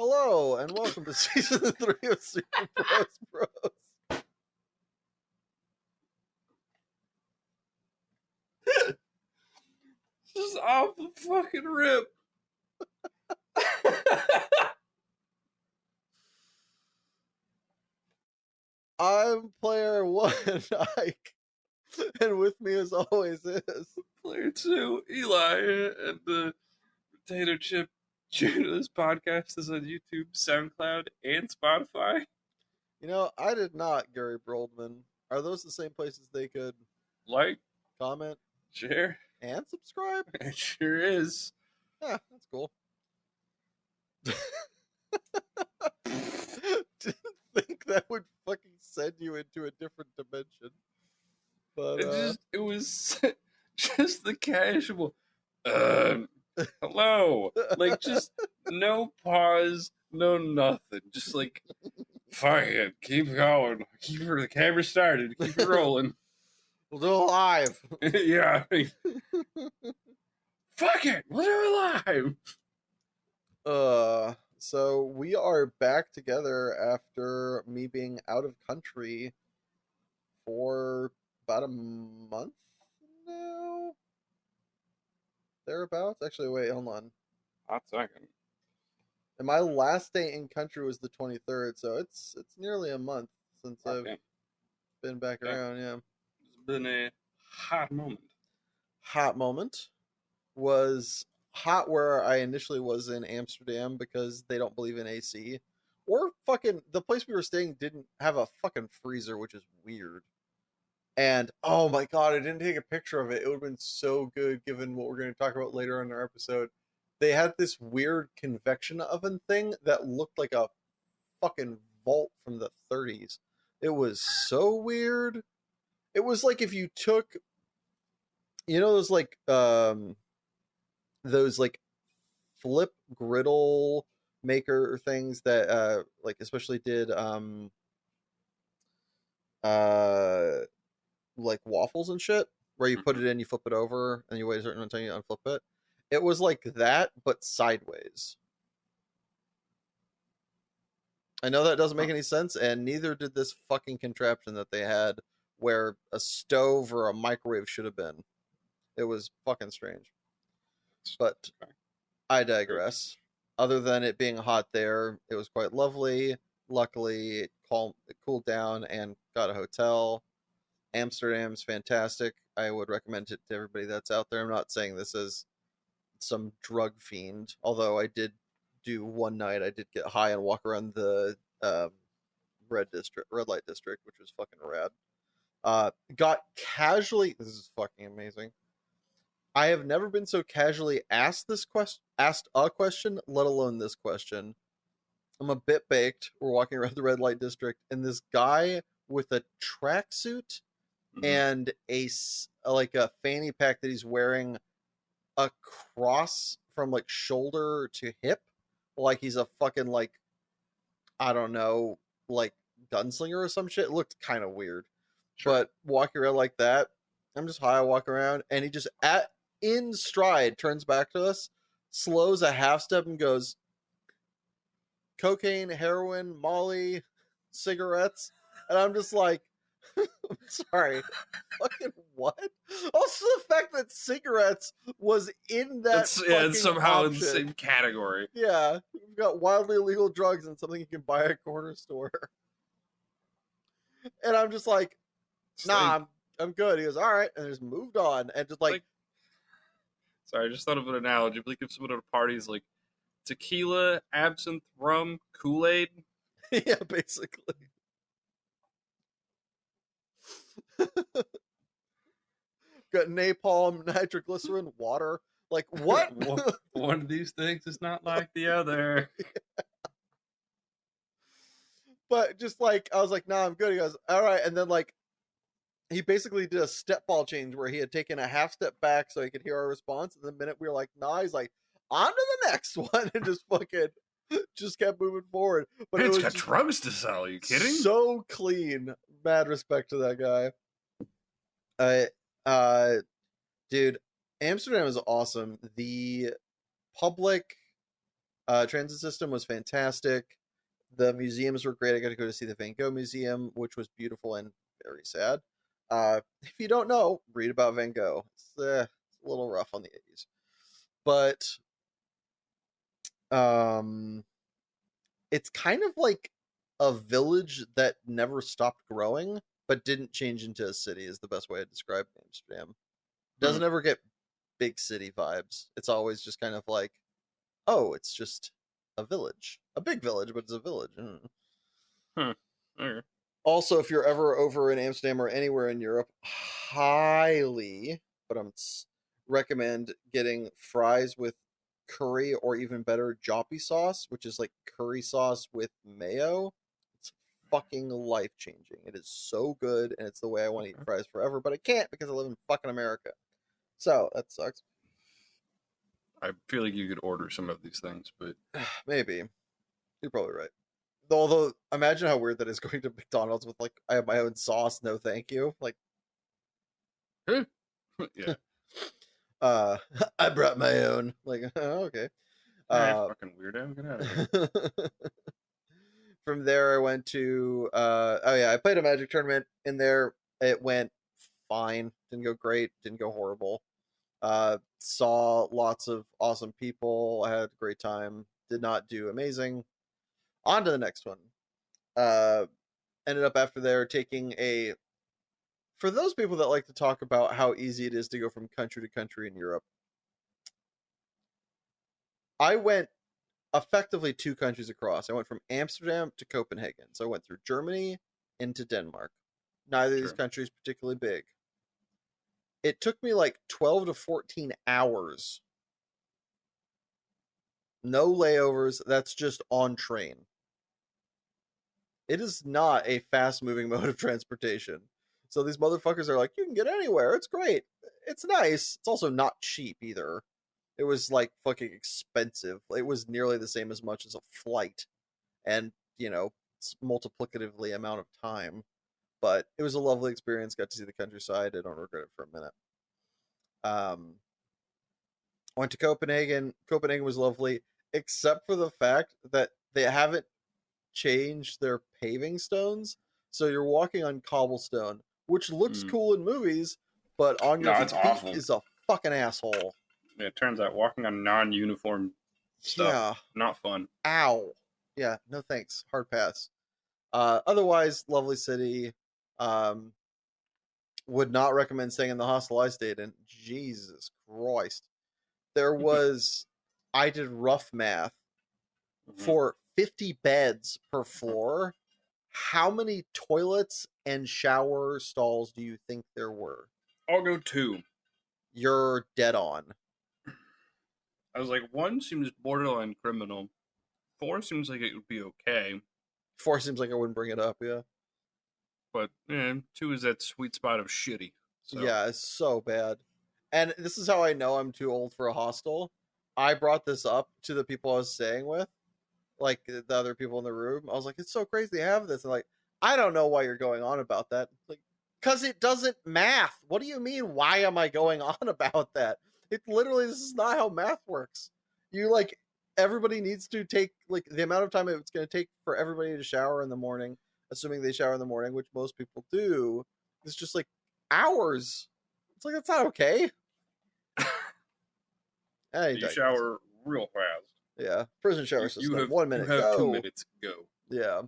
Hello, and welcome to season 3 of Super Bros. This is off the fucking rip. I'm player 1, Ike, and with me as always is... Player 2, Eli, and the potato chip Juno. This podcast is on YouTube, SoundCloud, and Spotify. You know, I did not, Gary Broldman. Are those the same places they could Like, comment, share, and subscribe? it sure is. Yeah, that's cool. Didn't think that would fucking send you into a different dimension. But, It was just the casual, hello. Like, just no pause, no nothing. Just like, fuck it, keep going. Keep the camera started, keep it rolling. we'll do it live. Yeah. Fuck it, we'll do it live. So we are back together after me being out of country for about a month now. Thereabouts. Actually, wait, hold on. Hot second. And my last day in country was the 23rd, so it's nearly a month since I've been back around. Yeah, It's been a hot moment. Hot moment was hot where I initially was in Amsterdam because they don't believe in AC. Or fucking the place we were staying didn't have a fucking freezer, which is weird. And oh my god, I didn't take a picture of it. It would have been so good given what we're going to talk about later in our episode. They had this weird convection oven thing that looked like a fucking vault from the 30s. It was so weird. It was like if you took, you know, those like flip griddle maker things that like especially did like waffles and shit, where you put it in, you flip it over, and you wait a certain amount of time, you unflip it. It was like that, but sideways. I know that doesn't make any sense, and neither did this fucking contraption that they had where a stove or a microwave should have been. It was fucking strange. But I digress. Other than it being hot there, it was quite lovely. Luckily, it cooled down and got a hotel. Amsterdam's fantastic. I would recommend it to everybody that's out there. I'm not saying this is some drug fiend, although I did do one night. I did get high and walk around the red light district, which was fucking rad. Got casually. This is fucking amazing. I have never been so casually asked a question, let alone this question. I'm a bit baked. We're walking around the red light district, and this guy with a tracksuit and a fanny pack that he's wearing across from like shoulder to hip, like he's a fucking like, I don't know, like gunslinger or some shit. It looked kind of weird. Sure. But walking around like that, I'm just high, I walk around, and he just in stride turns back to us, slows a half step, and goes, cocaine, heroin, Molly, cigarettes. And I'm just like, I'm sorry, fucking what? Also, the fact that cigarettes was in that it's somehow option. In the same category. Yeah, we've got wildly illegal drugs and something you can buy at a corner store. And I'm just like, nah, I'm good. He goes, all right, and just moved on, and just like sorry, I just thought of an analogy. Like if someone at a party is like tequila, absinthe, rum, Kool-Aid. Yeah, basically. Got napalm, nitroglycerin, water. Like what? One of these things is not like the other. Yeah. But just like I was like, nah, I'm good. He goes, all right, and then like he basically did a step ball change where he had taken a half step back so he could hear our response. And the minute we were like, nah, he's like, on to the next one, and just fucking just kept moving forward. But it's got drugs to sell. Are you kidding? So clean. Mad respect to that guy. Dude, Amsterdam is awesome. The public Transit system was fantastic. The museums were great. I got to go to see the Van Gogh Museum, which was beautiful and very sad. If you don't know, read about Van Gogh. It's a little rough on the 80s. But it's kind of like a village that never stopped growing, but didn't change into a city, is the best way to describe Amsterdam. Doesn't ever get big city vibes. It's always just kind of like, oh, it's just a village. A big village, but it's a village. Okay. Also, if you're ever over in Amsterdam or anywhere in Europe, highly, but I'm recommend getting fries with curry or even better, joppy sauce, which is like curry sauce with mayo. It's fucking life changing. It is so good, and it's the way I want to eat fries forever, but I can't because I live in fucking America. So that sucks. I feel like you could order some of these things, but Maybe. You're probably right. Although, imagine how weird that is going to McDonald's with like, I have my own sauce, no thank you. Like, yeah. I brought my own. Like, okay. Fucking weirdo. Get out of here. From there, I went to, oh yeah, I played a Magic tournament in there. It went fine. Didn't go great. Didn't go horrible. Saw lots of awesome people. I had a great time. Did not do amazing. On to the next one. Ended up after there taking a, for those people that like to talk about how easy it is to go from country to country in Europe, I went effectively 2 countries across. I went from Amsterdam to Copenhagen. So I went through Germany into Denmark. Neither of these countries particularly big. It took me like 12 to 14 hours. No layovers. That's just on train. It is not a fast moving mode of transportation. So these motherfuckers are like, you can get anywhere. It's great. It's nice. It's also not cheap either. It was like fucking expensive. It was nearly the same as much as a flight. And, it's multiplicatively amount of time. But it was a lovely experience. Got to see the countryside. I don't regret it for a minute. Went to Copenhagen. Copenhagen was lovely, except for the fact that they haven't changed their paving stones. So you're walking on cobblestone, which looks cool in movies, but on your feet awful. is a fucking asshole. Yeah, it turns out walking on non-uniform stuff, not fun. Ow. Yeah, no thanks. Hard pass. Otherwise, lovely city. Would not recommend staying in the hostel I stayed in. Jesus Christ. There was, I did rough math for 50 beds per floor. How many toilets and shower stalls do you think there were? I'll go 2. You're dead on. I was like, 1 seems borderline criminal. 4 seems like it would be okay. 4 seems like I wouldn't bring it up, yeah. But 2 is that sweet spot of shitty. So. Yeah, it's so bad. And this is how I know I'm too old for a hostel. I brought this up to the people I was staying with, like the other people in the room. I was like, it's so crazy they have this. And like, I don't know why you're going on about that. Like, because it doesn't math. What do you mean? Why am I going on about that? It literally, this is not how math works. You like, everybody needs to take like the amount of time it's going to take for everybody to shower in the morning, assuming they shower in the morning, which most people do. It's just like hours. It's like, that's not okay. You shower real fast. Yeah, prison shower system. You have 1 minute. You have go. 2 minutes. Go. Yeah.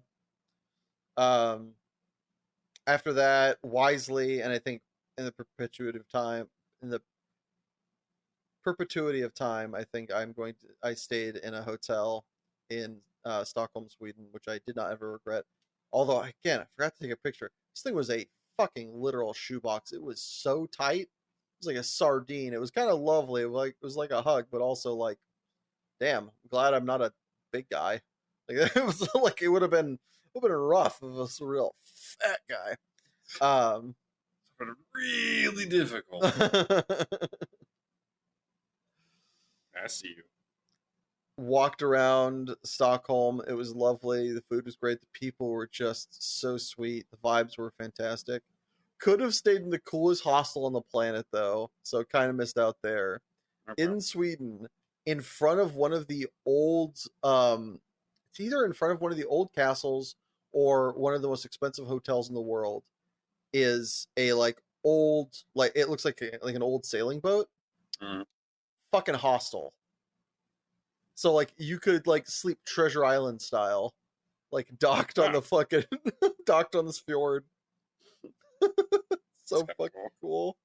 After that, wisely, and I think in the perpetuity of time, I think I stayed in a hotel in Stockholm, Sweden, which I did not ever regret. Although, again, I forgot to take a picture. This thing was a fucking literal shoebox. It was so tight. It was like a sardine. It was kind of lovely. It was like a hug, but also like, damn, I'm glad I'm not a big guy. Like, it was like it would have been rough if it was a real fat guy. But really difficult. I see you. Walked around Stockholm. It was lovely. The food was great. The people were just so sweet. The vibes were fantastic. Could have stayed in the coolest hostel on the planet, though, so kind of missed out there. In Sweden, in front of one of the old it's either in front of one of the old castles or one of the most expensive hotels in the world is a like old, like it looks like like an old sailing boat. Mm. Fucking hostile. So like you could like sleep Treasure Island style, like docked on the fucking docked on this fjord. So fucking cool.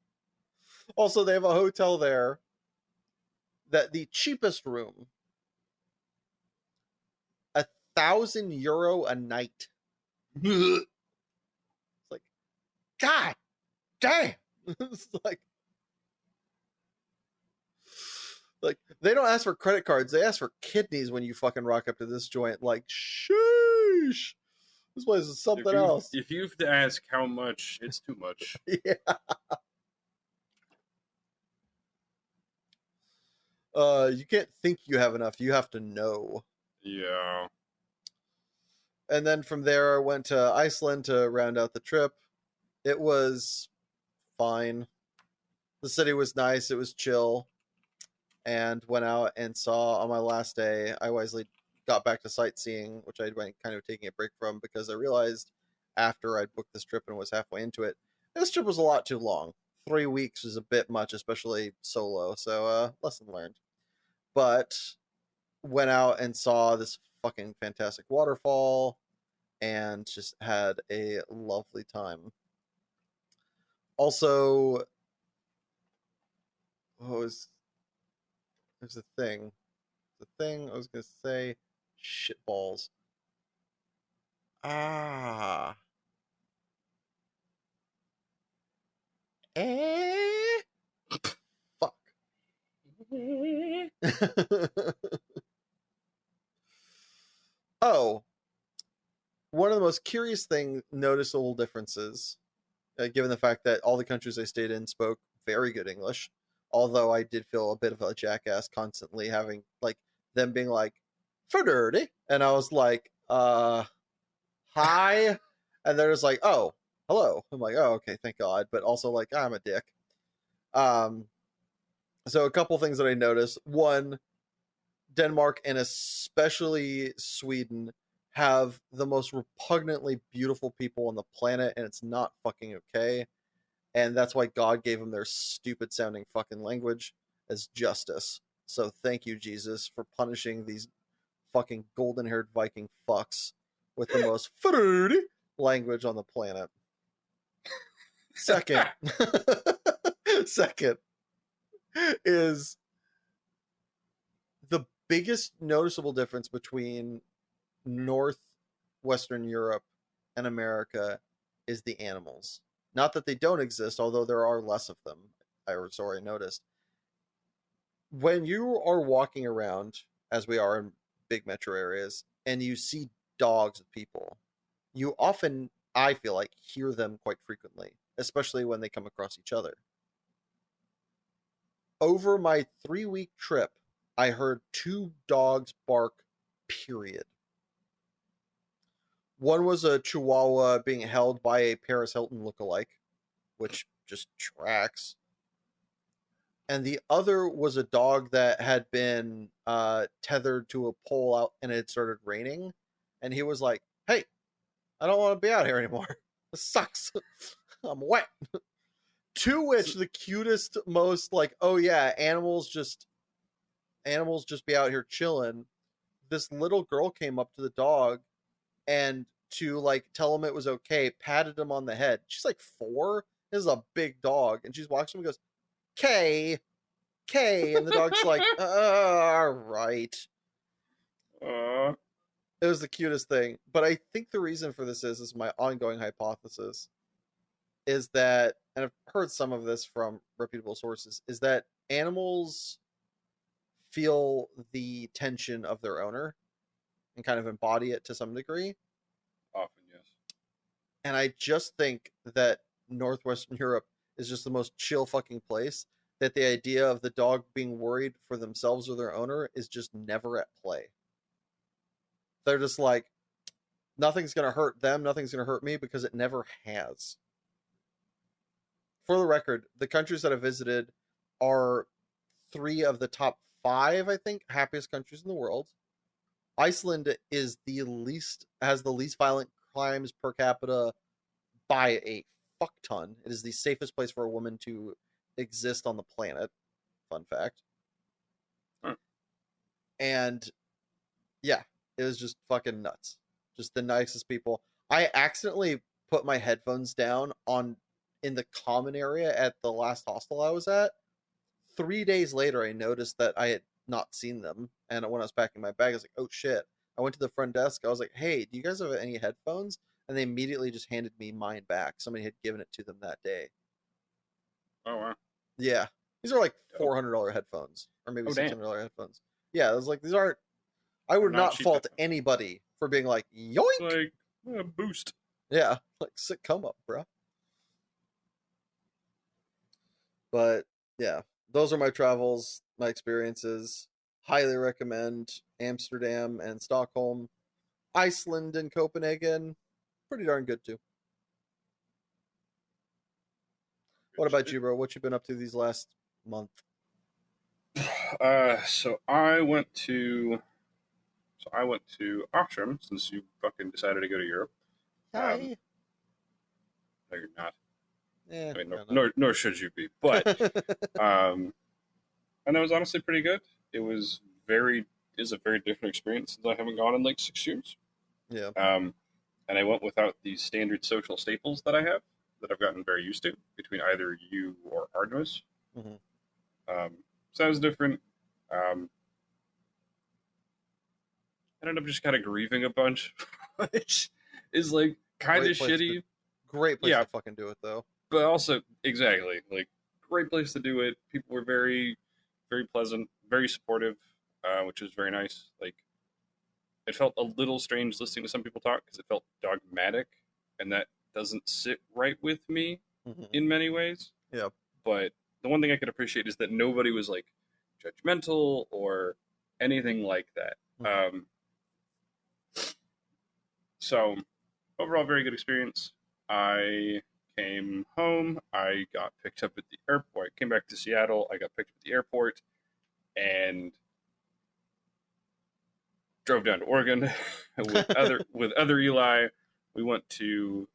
Also, they have a hotel there that the cheapest room, €1,000 a night. It's like, God damn. It's like they don't ask for credit cards, they ask for kidneys when you fucking rock up to this joint. Like, sheesh. This place is something else. If you have to ask how much, it's too much. Yeah. You can't think you have enough. You have to know. Yeah. And then from there, I went to Iceland to round out the trip. It was fine. The city was nice. It was chill. And went out and saw on my last day. I wisely got back to sightseeing, which I'd been kind of taking a break from because I realized after I'd booked this trip and was halfway into it, this trip was a lot too long. 3 weeks was a bit much, especially solo. So, lesson learned. But went out and saw this fucking fantastic waterfall and just had a lovely time. Also, there's a thing. The thing I was gonna say, shitballs. Ah. Fuck. Oh, one of the most curious noticeable differences, given the fact that all the countries I stayed in spoke very good English, although I did feel a bit of a jackass constantly having like them being like, for dirty, and I was like, hi, and they're just like, oh, hello. I'm like, oh, okay, thank God, but also like, I'm a dick. So a couple things that I noticed. One, Denmark and especially Sweden have the most repugnantly beautiful people on the planet, and it's not fucking okay. And that's why God gave them their stupid sounding fucking language as justice. So thank you, Jesus, for punishing these fucking golden haired Viking fucks with the most fruity language on the planet. Second, second is the biggest noticeable difference between Northwestern Europe and America is the animals. Not that they don't exist, although there are less of them. I noticed. When you are walking around, as we are in big metro areas, and you see dogs with people, you often, I feel like, hear them quite frequently, especially when they come across each other. Over my 3-week trip, I heard 2 dogs bark, period. One was a Chihuahua being held by a Paris Hilton lookalike, which just tracks. And the other was a dog that had been tethered to a pole out and it had started raining. And he was like, hey, I don't want to be out here anymore. This sucks. I'm wet. To which the cutest, most like, oh yeah, animals just be out here chilling. This little girl came up to the dog and to like tell him it was okay, patted him on the head. She's like 4. This is a big dog. And she's watching him and goes, K. And the dog's like, all right. It was the cutest thing. But I think the reason for this is my ongoing hypothesis, is that, and I've heard some of this from reputable sources, is that animals feel the tension of their owner and kind of embody it to some degree. Often, yes. And I just think that Northwestern Europe is just the most chill fucking place, that the idea of the dog being worried for themselves or their owner is just never at play. They're just like, nothing's going to hurt them, nothing's going to hurt me, because it never has. For the record, the countries that I visited are 3 of the top 5, I think, happiest countries in the world. Iceland is has the least violent crimes per capita by a fuck ton. It is the safest place for a woman to exist on the planet. Fun fact. Hmm. And yeah, it was just fucking nuts. Just the nicest people. I accidentally put my headphones down in the common area at the last hostel I was at. 3 days later, I noticed that I had not seen them, and when I was packing my bag, I was like, "Oh shit!" I went to the front desk. I was like, "Hey, do you guys have any headphones?" And they immediately just handed me mine back. Somebody had given it to them that day. Oh wow. Yeah, these are like Dope. $400 headphones, or maybe Oh damn. $600 headphones. Yeah, I was like, these aren't. I would Not not cheap fault headphones. anybody for being like, "Yoink!" Like a boost. Yeah, like sick come up, bro. But yeah, those are my travels, my experiences. Highly recommend Amsterdam and Stockholm. Iceland and Copenhagen, pretty darn good too. What about you, bro? What you been up to these last month? So I went to Ostrom since you fucking decided to go to Europe. Hi. No, you're not. Yeah, I mean, no, nor should you be. But and that was honestly pretty good. It was a very different experience since I haven't gone in like 6 years. yeah. And I went without the standard social staples that I have that I've gotten very used to between either you or Artemis. Hmm. So that was different. Um, I ended up just kind of grieving a bunch, which is like kind of shitty. Great place Yeah, to fucking do it though. but also exactly like great place to do it. People were very, very pleasant, very supportive, which was very nice. Like it felt a little strange listening to some people talk because it felt dogmatic, and that doesn't sit right with me Hmm. in many ways. Yeah. But the one thing I could appreciate is that nobody was like judgmental or anything like that. Hmm. So overall, very good experience. I came home. I got picked up at the airport. I came back to Seattle. I got picked up at the airport and drove down to Oregon with other Eli. We went to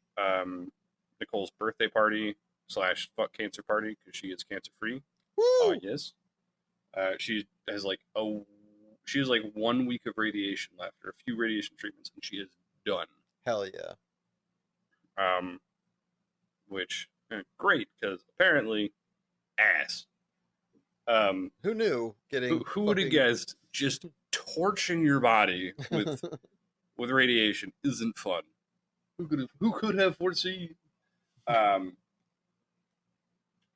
Nicole's birthday party / fuck cancer party because she is cancer free. Woo! Yes. She has like 1 week of radiation left, or a few radiation treatments, and she is done. Hell yeah. Which great because apparently ass. Who knew getting Who would have guessed just torching your body with radiation isn't fun? Who could have foreseen?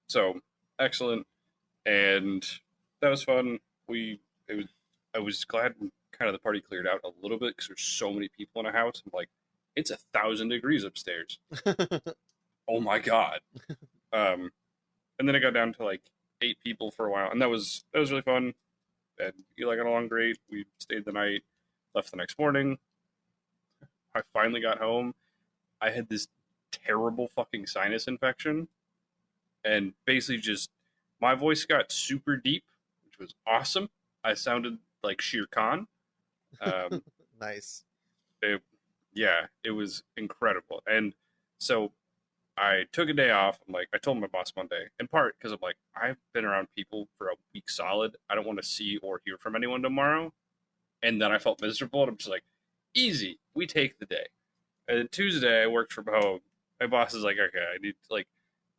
So excellent, and that was fun. I was glad when kind of the party cleared out a little bit because there's so many people in a house. I'm like, it's 1,000 degrees upstairs. Oh my god. And then it got down to like 8 people for a while, and that was really fun. And Eli got along great. We stayed the night, left the next morning. I finally got home. I had this terrible fucking sinus infection, and basically just my voice got super deep, which was awesome. I sounded like Shere Khan. Nice. It was incredible. And so I took a day off. I told my boss Monday, in part because I'm like, I've been around people for a week solid. I don't want to see or hear from anyone tomorrow. And then I felt miserable, and I'm just like, easy. We take the day. And then Tuesday, I worked from home. My boss is like, okay, I need like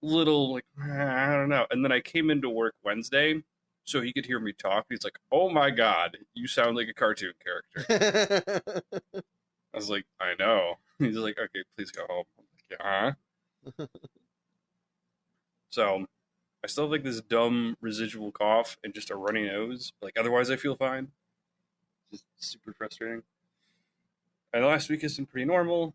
little like I don't know. And then I came into work Wednesday, so he could hear me talk. He's like, oh my god, you sound like a cartoon character. I was like, I know. He's like, okay, please go home. I'm like, yeah. So I still have like this dumb residual cough and just a runny nose. Like otherwise, I feel fine. Just super frustrating. And the last week has been pretty normal.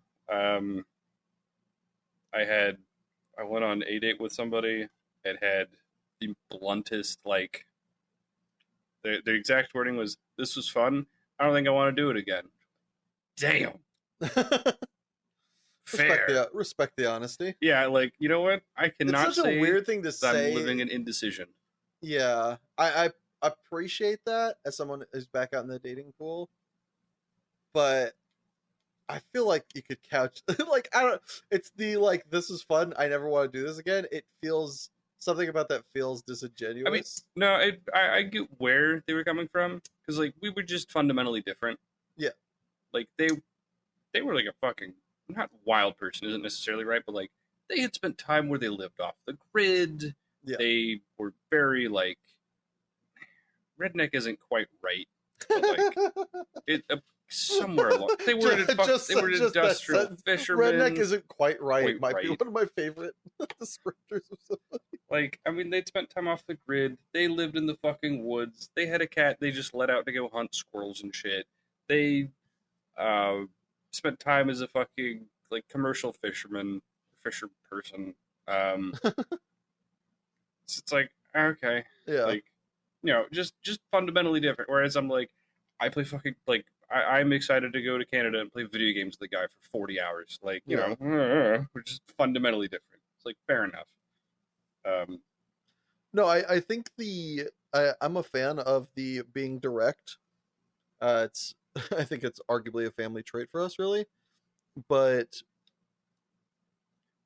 I went on a date with somebody and had the bluntest like the exact wording was, "This was fun. I don't think I want to do it again." Damn. Fair. Respect the honesty. Yeah, like you know what? I cannot It's such a say weird thing to that say. I'm living in indecision. Yeah, I appreciate that as someone who's back out in the dating pool, but I feel like you could couch like I don't. It's the like this is fun. I never want to do this again. It feels something about that feels I mean, disingenuous. no, I get where they were coming from because like we were just fundamentally different. Yeah. Like they were like a fucking not wild person isn't necessarily right, but like they had spent time where they lived off the grid. Yeah. They were very like redneck isn't quite right, but like it somewhere along they were they were industrial fishermen. Redneck isn't quite right. Quite Might be right. one of my favorite descriptors of something. Like, I mean, they'd spent time off the grid. They lived in the fucking woods. They had a cat they just let out to go hunt squirrels and shit. They spent time as a fucking like commercial fisher person. It's like okay, Yeah. like just fundamentally different. Whereas I'm like, I play fucking like I'm excited to go to Canada and play video games with the guy for 40 hours. Like you know, we're just fundamentally different. It's like fair enough. No, I think I'm a fan of the being direct. It's I think it's arguably a family trait for us, really, but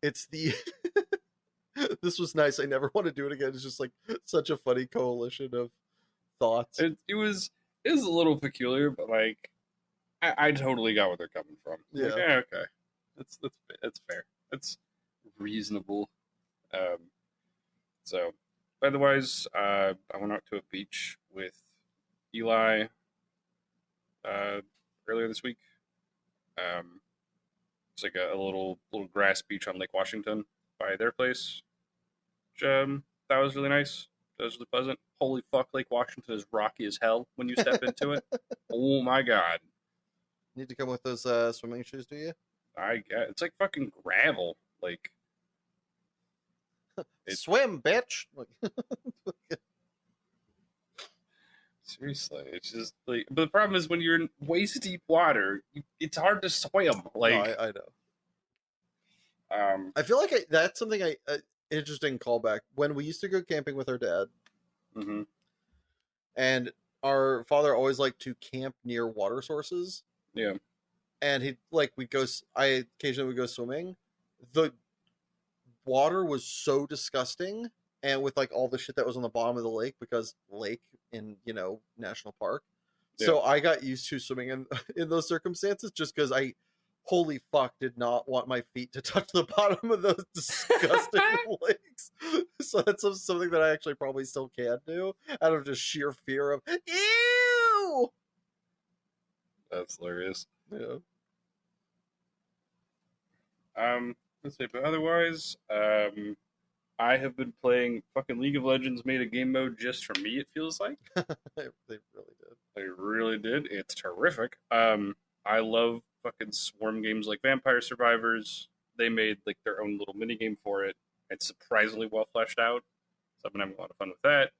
it's the this was nice. I never want to do it again. It's just like such a funny coalition of thoughts. It was a little peculiar, but like I totally got where they're coming from. Yeah. Like, okay, that's fair. That's reasonable. So, otherwise, I went out to a beach with Eli earlier this week. It's like a little grass beach on Lake Washington by their place. Which, that was really nice. That was really pleasant. Holy fuck, Lake Washington is rocky as hell when you step into it. Oh my god. Need to come with those swimming shoes, do you? I get it's like fucking gravel. Like swim, bitch. Seriously, it's just like. But the problem is when you're in waist deep water, it's hard to swim. Like no, I know. I feel like that's something interesting callback. When we used to go camping with our dad, mm-hmm. and our father always liked to camp near water sources. Yeah. And I occasionally would go swimming. The water was so disgusting, and with like all the shit that was on the bottom of the lake, because lake in national park. Yeah. So I got used to swimming in those circumstances just because holy fuck, did not want my feet to touch the bottom of those disgusting lakes. So that's something that I actually probably still can do out of just sheer fear of ew. That's hilarious. Yeah. Let's see, but otherwise, I have been playing fucking League of Legends made a game mode just for me, it feels like. They really did. They really did. It's terrific. I love fucking swarm games like Vampire Survivors. They made like their own little mini game for it. It's surprisingly well fleshed out. So I've been having a lot of fun with that.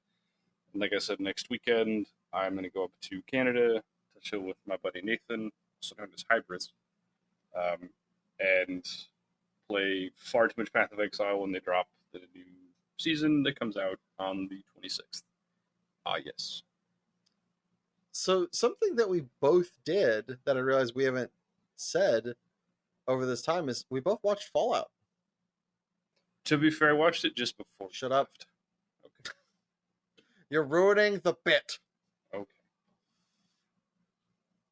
And like I said, next weekend I'm going to go up to Canada to chill with my buddy Nathan, also known as Hybris, and play far too much Path of Exile when they drop the new season that comes out on the 26th. Yes. So something that we both did that I realized we haven't said over this time is we both watched Fallout. To be fair, I watched it just before. Shut up. Okay. You're ruining the bit. Okay.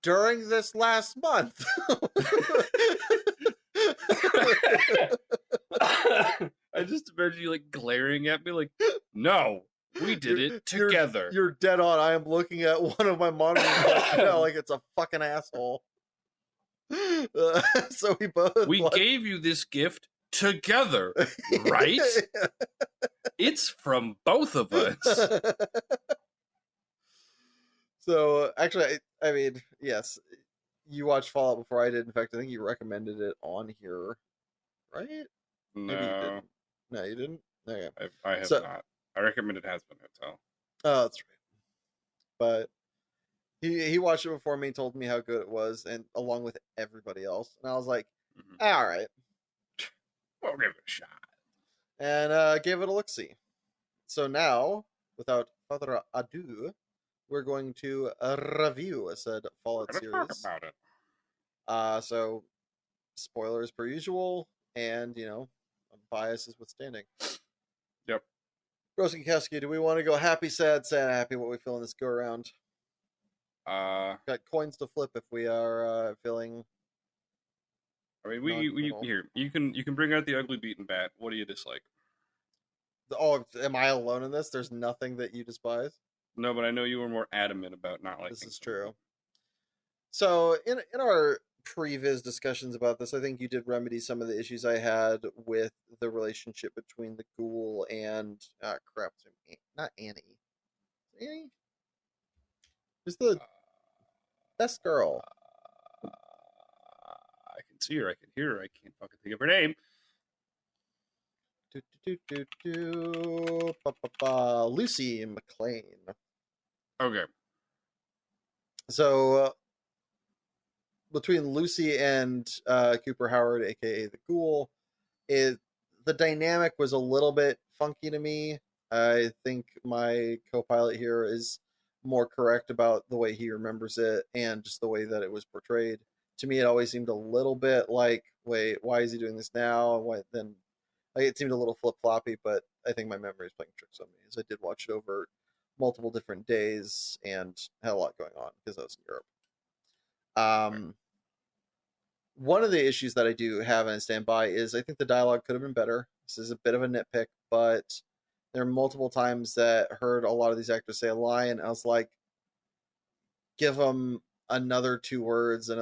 During this last month. I just imagine you like glaring at me like, no, we did it together. You're dead on. I am looking at one of my monitors right now like it's a fucking asshole. So we gave you this gift together, right? It's from both of us. So actually, I mean, yes, you watched Fallout before I did. In fact, I think you recommended it on here, right? No, maybe you didn't. No, you didn't. Okay. I have not. I recommended Hazbin Hotel. Oh, that's right. But he watched it before me, told me how good it was, and along with everybody else, and I was like, all right, we'll give it a shot, and gave it a look-see. So now, without further ado, we're going to review said We're Fallout gonna talk series. about it. So spoilers per usual, and biases withstanding. Yep. Broski Kesky, do we want to go happy, sad, sad, happy? What we feel in this go around? Got coins to flip if we are feeling. I mean, we here. You can bring out the ugly beaten bat. What do you dislike? Oh, am I alone in this? There's nothing that you despise. No, but I know you were more adamant about not liking. This is true. So in our previous discussions about this, I think you did remedy some of the issues I had with the relationship between the ghoul and crap, not Annie. Annie? Who's the best girl? I can see her. I can hear her. I can't fucking think of her name. Lucy McLean. Okay. So between Lucy and Cooper Howard, aka the Ghoul, the dynamic was a little bit funky to me. I think my co-pilot here is more correct about the way he remembers it and just the way that it was portrayed. To me, it always seemed a little bit like, wait, why is he doing this now? And why then? Like, it seemed a little flip floppy, but I think my memory is playing tricks on me, as I did watch it over multiple different days and had a lot going on because I was in Europe. One of the issues that I do have and stand by is I think the dialogue could have been better. This is a bit of a nitpick, but there are multiple times that I heard a lot of these actors say a line. And I was like, give them another 2 words, and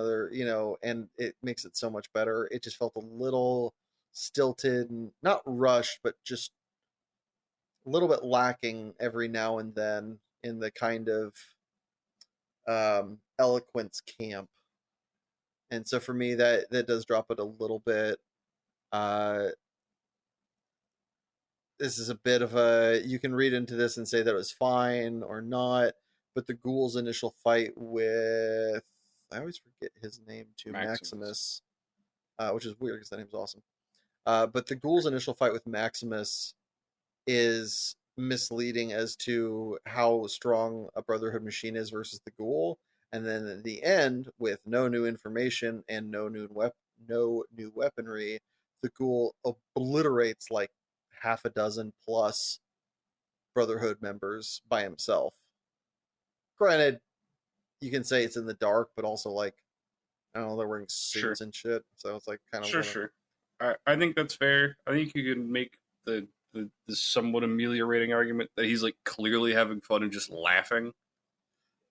it makes it so much better. It just felt a little stilted, not rushed, but just a little bit lacking every now and then in the kind of eloquence camp. And so for me, that does drop it a little bit. This is a bit of you can read into this and say that it was fine or not, but the ghoul's initial fight with, I always forget his name too, Maximus, which is weird because that name's awesome. But the ghoul's initial fight with Maximus is misleading as to how strong a Brotherhood machine is versus the ghoul. And then at the end, with no new information and no new weaponry, the ghoul obliterates like half a dozen plus Brotherhood members by himself. Granted, you can say it's in the dark, but also like, I don't know, they're wearing suits and shit, so it's like kind of sure. I think that's fair. I think you can make the somewhat ameliorating argument that he's like clearly having fun and just laughing.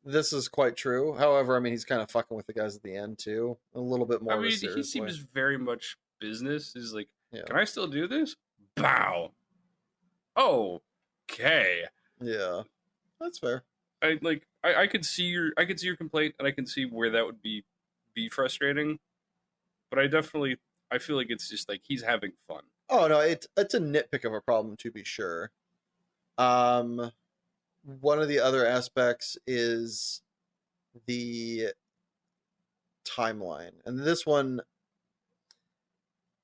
This is quite true. However, I mean, he's kind of fucking with the guys at the end too, a little bit more. I mean, he seems very much business. He's like, can I still do this? Bow. Oh, okay. Yeah, that's fair. I could see your complaint, and I can see where that would be frustrating. But I feel like it's just like he's having fun. Oh no, it's a nitpick of a problem, to be sure. One of the other aspects is the timeline, and this one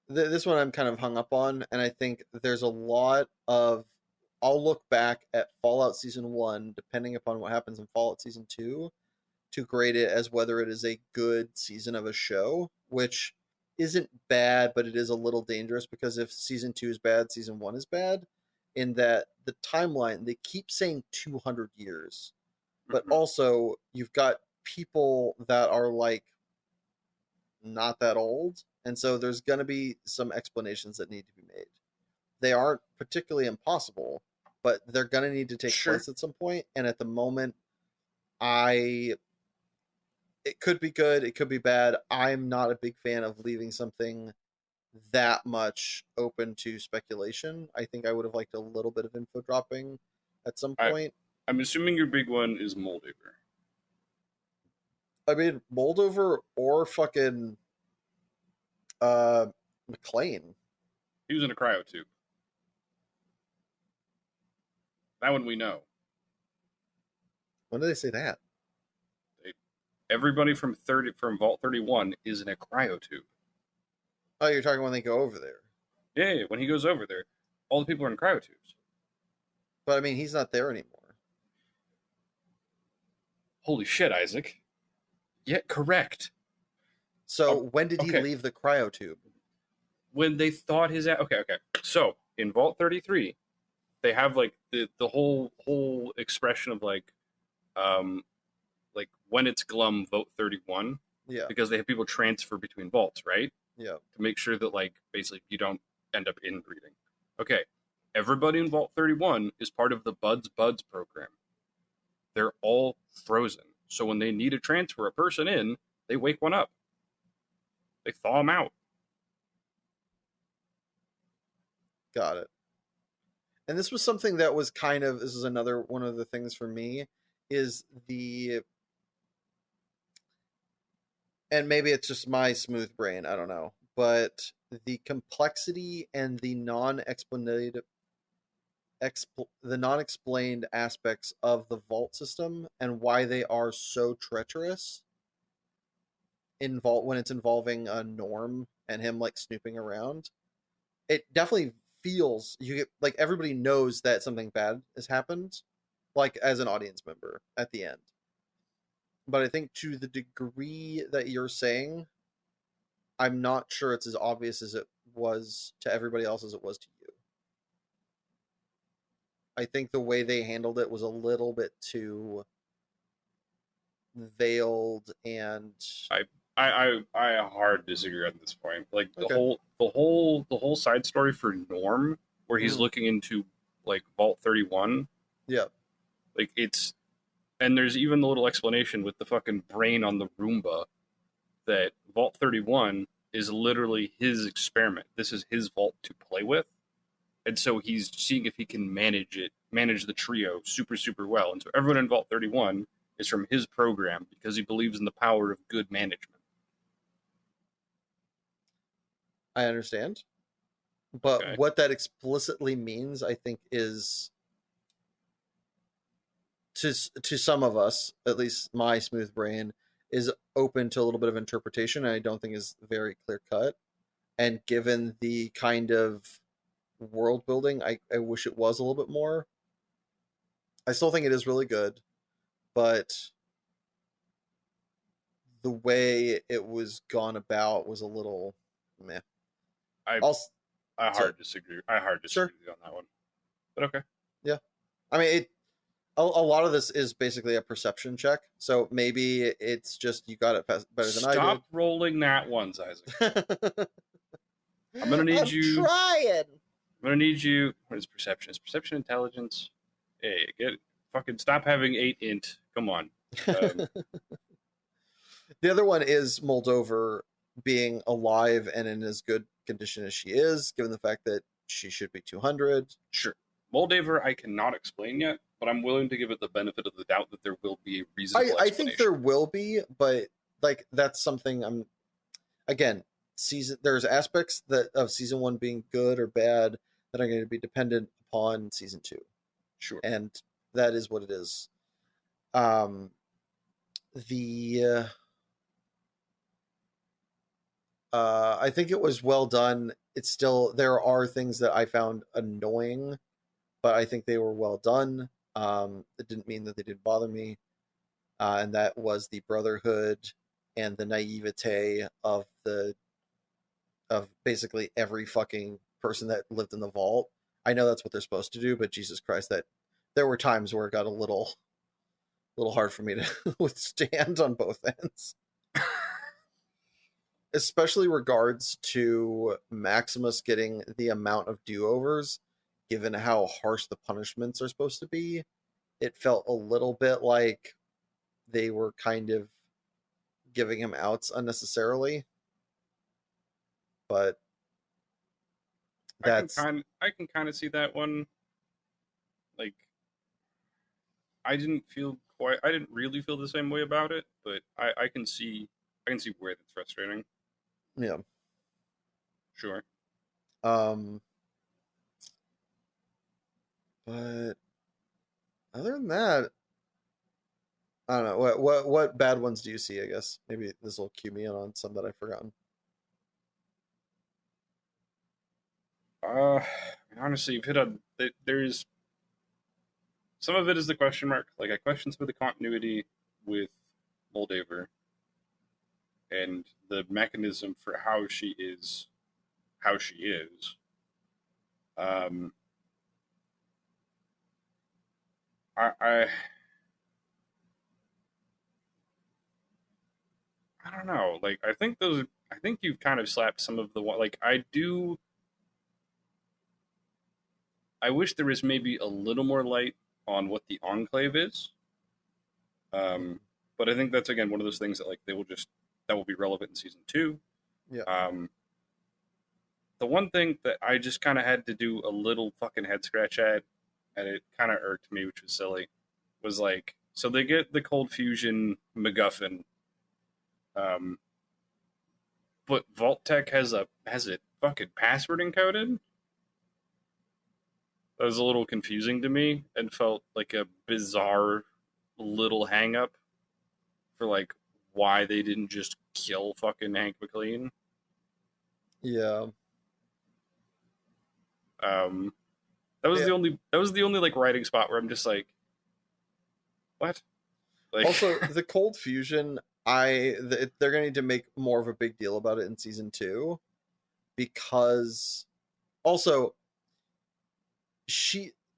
I'm kind of hung up on, and I think there's a lot of. I'll look back at Fallout Season 1, depending upon what happens in Fallout Season 2, to grade it as whether it is a good season of a show, which isn't bad, but it is a little dangerous because if Season 2 is bad, Season 1 is bad, in that the timeline, they keep saying 200 years, but also you've got people that are like not that old, and so there's going to be some explanations that need to be made. They aren't particularly impossible, but they're going to need to take place at some point. And at the moment, it could be good, it could be bad. I'm not a big fan of leaving something that much open to speculation. I think I would have liked a little bit of info dropping at some point. I'm assuming your big one is Moldover. I mean, Moldover or fucking McLean. He was in a cryotube. That one we know. When did they say that? Everybody from Vault 31 is in a cryotube. Oh, you're talking when they go over there. Yeah, when he goes over there, all the people are in cryotubes. But I mean, he's not there anymore. Holy shit, Isaac. Yeah, correct. So when did he Okay. leave the cryotube? When they thought okay. So in Vault 33, they have like the whole expression of um like when it's glum, vote 31, Yeah, because they have people transfer between vaults, right? yeah. To make sure that like basically you don't end up inbreeding. Okay. Everybody in Vault 31 is part of the Buds program. They're all frozen. So when they need to transfer a person in, they wake one up. They thaw them out. Got it. And this was something that was kind of, this is another one of the things for me, is the, and maybe it's just my smooth brain, I don't know, but the complexity and the non-explained the non-explained aspects of the vault system and why they are so treacherous in vault when it's involving a Norm and him like snooping around. It definitely feels, you get like, everybody knows that something bad has happened, like as an audience member at the end. But I think to the degree that you're saying, I'm not sure it's as obvious as it was to everybody else as it was to you. I think the way they handled it was a little bit too veiled and I hard disagree on this point. Like okay. the whole side story for Norm, where he's Mm, looking into like Vault 31, yeah, like it's, and there's even the little explanation with the fucking brain on the Roomba that Vault 31 is literally his experiment. This is his vault to play with. And so he's seeing if he can manage the trio super well. And so everyone in Vault 31 is from his program because he believes in the power of good management. I understand. But Okay. what that explicitly means, I think, is to some of us, at least my smooth brain, is open to a little bit of interpretation. And I don't think is very clear cut. And given the kind of world building, I wish it was a little bit more. I still think it is really good, but the way it was gone about was a little meh. I Also, I so hard disagree. I hard sure, disagree with you on that one. But okay. yeah. I mean, a lot of this is basically a perception check. So maybe it's just you got it better than I did. Stop rolling that ones, Isaac. I'm I'm gonna need you. trying. I'm gonna need you. What is perception? Is perception intelligence? Hey, get fucking stop having 8 int. Come on. Um, The other one is Moldover being alive and in as good condition as she is, given the fact that she should be 200. sure. Moldaver, I cannot explain yet, but I'm willing to give it the benefit of the doubt that there will be a reasonable I think explanation. there will be, but like that's something I'm again, season there's aspects that of season 1 being good or bad that are going to be dependent upon season 2. Sure. And that is what it is. Um the I think it was well done. It's still, there are things that I found annoying, but I think they were well done. It didn't mean that they didn't bother me. And that was the brotherhood and the naivete of basically every fucking person that lived in the vault. I know that's what they're supposed to do, but Jesus Christ, that there were times where it got a little hard for me to withstand on both ends. Especially regards to Maximus getting the amount of do-overs, given how harsh the punishments are supposed to be. It felt a little bit like they were kind of giving him outs unnecessarily, but that's I can kind of see that one. Like I didn't really feel the same way about it, but I can see where that's frustrating. yeah. Sure. Um, but other than that, I don't know what bad ones do you see? I guess maybe this will cue me in on some that I've forgotten. Honestly, you've hit on there's some of it is the question mark. Like I question some of the continuity. with Moldaver and the mechanism for how she is how she is. Um, I I don't know. Like I think those. I think you've kind of slapped some of the like I do. I wish there was maybe a little more light on what the Enclave is. Um, but I think that's again one of those things that like they will just that will be relevant in season two. Yeah. The one thing that I just kind of had to do a little fucking head scratch at, and it kind of irked me, which was silly, was like so they get the cold fusion MacGuffin, um, but Vault Tech has it fucking password encoded. That was a little confusing to me and felt like a bizarre little hang up for like why they didn't just kill fucking Hank McLean. Yeah. Um, that was the only like writing spot where I'm just like, what? Like, Also, the cold fusion, they're going to need to make more of a big deal about it in season 2 because also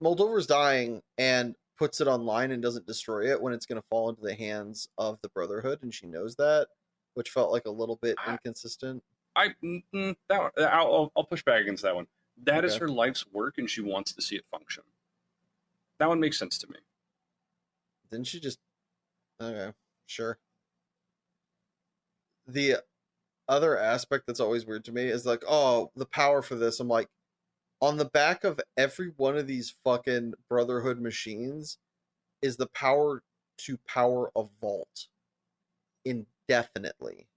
Moldover's dying and puts it online and doesn't destroy it when it's going to fall into the hands of the Brotherhood, and she knows that, which felt like a little bit inconsistent. I'll push back against that one. That is Okay. her life's work, and she wants to see it function. That one makes sense to me. Didn't she just? Okay, sure. The other aspect that's always weird to me is like, oh, the power for this. I'm like, on the back of every one of these fucking Brotherhood machines is the power to power a vault indefinitely.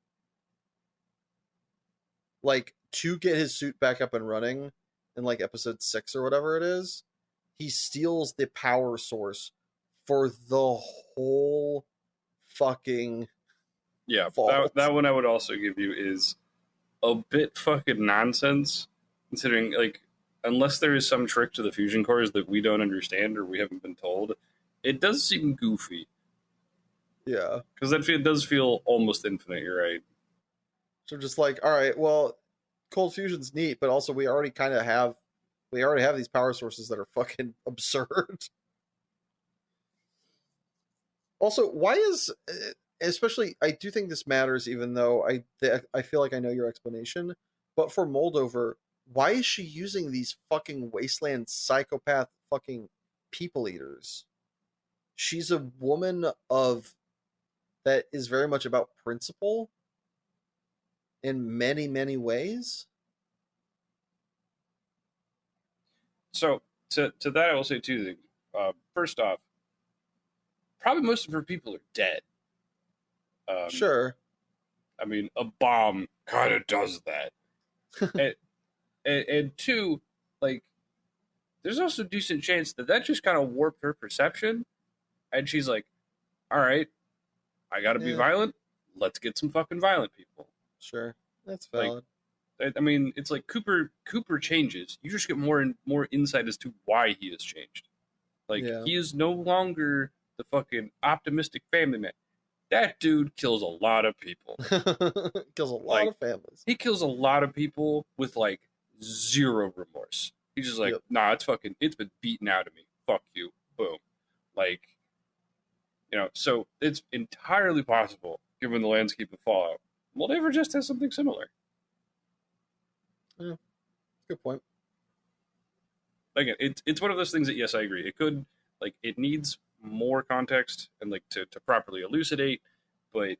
Like, to get his suit back up and running in like episode 6 or whatever it is, he steals the power source for the whole fucking Yeah, vault. that one I would also give you is a bit fucking nonsense, considering like unless there is some trick to the fusion cores that we don't understand or we haven't been told, it does seem goofy Yeah. because it does feel almost infinite. You're right. So just like, all right, well, cold fusion's neat, but also we already have these power sources that are fucking absurd. Also, why is especially I do think this matters, even though I feel like I know your explanation, but for Moldover, why is she using these fucking wasteland psychopath fucking people eaters? She's a woman of that is very much about principle in many ways. So to that, I will say two things. First off, probably most of her people are dead. Sure. I mean, a bomb kind of does that. and, and two, like, there's also a decent chance that that just kind of warped her perception. And she's like, all right, I got to be Yeah, violent. Let's get some fucking violent people. sure. That's Like, valid. I mean, it's like Cooper changes. You just get more and more insight as to why he has changed. Like, Yeah. he is no longer the fucking optimistic family man. That dude kills a lot of people. Kills a lot Like, of families. he kills a lot of people with like zero remorse. He's just like, Yep. nah, it's been beaten out of me. Fuck you. Boom. Like, so it's entirely possible, given the landscape of Fallout, Moldaver just has something similar. Yeah, good point. Again, it's one of those things that yes, I agree. It could like it needs more context and like to properly elucidate, but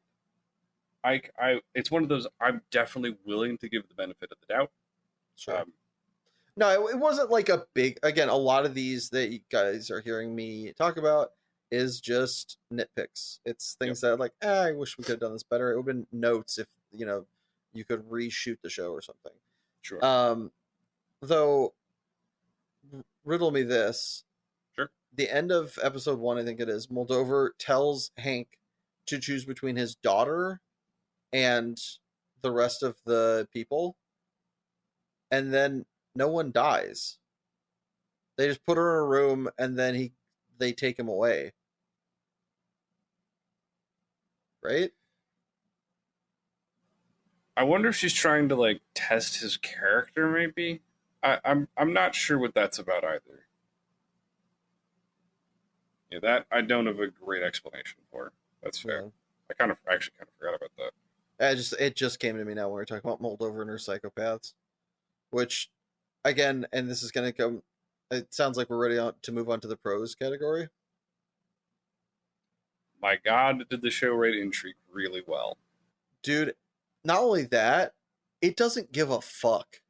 it's one of those I'm definitely willing to give the benefit of the doubt. Sure. No, it wasn't like a big. Again, a lot of these that you guys are hearing me talk about is just nitpicks. It's Yep. things that like, I wish we could have done this better. It would have been notes if you could reshoot the show or something. Sure. Though, riddle me this. Sure. The end of episode 1, I think it is. Moldover tells Hank to choose between his daughter and the rest of the people, and then no one dies. They just put her in a room and then they take him away. right? I wonder if she's trying to like test his character. Maybe I'm not sure what that's about either. Yeah, that I don't have a great explanation for. That's fair. Yeah. I kind of actually kind of forgot about that. It just came to me now when we are talking about Moldova and her psychopaths, which again, and this is gonna come. It sounds like we're ready to move on to the pros category. My God, did the show rate intrigue really well? Dude, not only that, it doesn't give a fuck.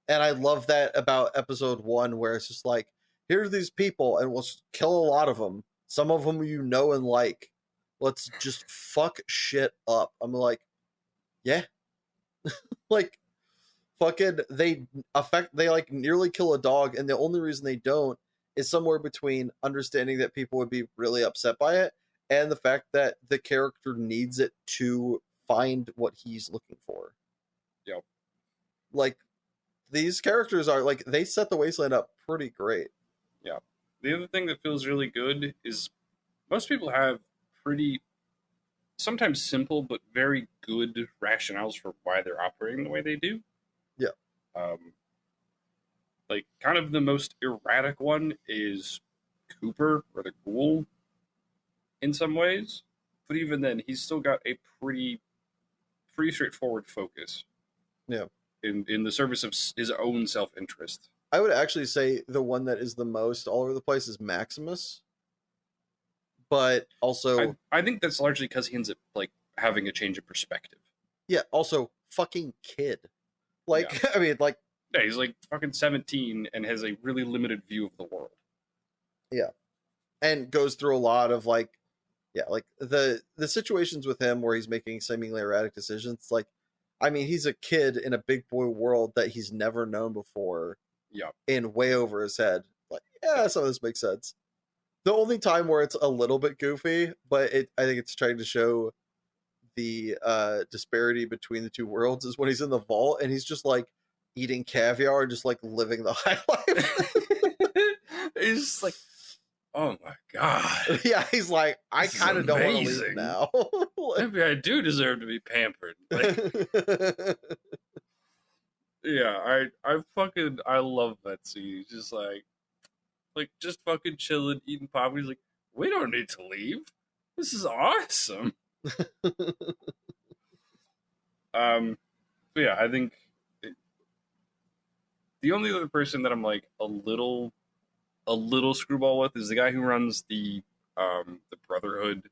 And I love that about episode 1 where it's just like, here are these people and we'll kill a lot of them. Some of them you know and like. Let's just fuck shit up. I'm like, yeah. Like fucking they like nearly kill a dog and the only reason they don't is somewhere between understanding that people would be really upset by it and the fact that the character needs it to find what he's looking for. Yep. Like these characters are like they set the wasteland up pretty great. Yeah. The other thing that feels really good is most people have pretty sometimes simple but very good rationales for why they're operating the way they do. Yeah. Um, like kind of the most erratic one is Cooper or the Ghoul in some ways, but even then, he's still got a pretty straightforward focus. Yeah. In the service of his own self interest. I would actually say the one that is the most all over the place is Maximus. But also I think that's largely because he ends up like having a change of perspective. yeah, also fucking kid. Like Yeah. I mean like Yeah, he's like fucking 17 and has a really limited view of the world. yeah. And goes through a lot of like yeah, like the situations with him where he's making seemingly erratic decisions, like I mean, he's a kid in a big boy world that he's never known before. Yeah. And way over his head. Like, yeah, some of this makes sense. The only time where it's a little bit goofy, but I think it's trying to show the disparity between the two worlds is when he's in the vault and he's just like eating caviar and just like living the high life. He's just like, oh my god. Yeah, he's like, I kind of don't want to leave now. Maybe I do deserve to be pampered. Like, yeah, I love that scene. He's just like just fucking chilling, eating pop. He's like, we don't need to leave. This is awesome. But yeah, I think the only other person that I'm like a little screwball with is the guy who runs the Brotherhood.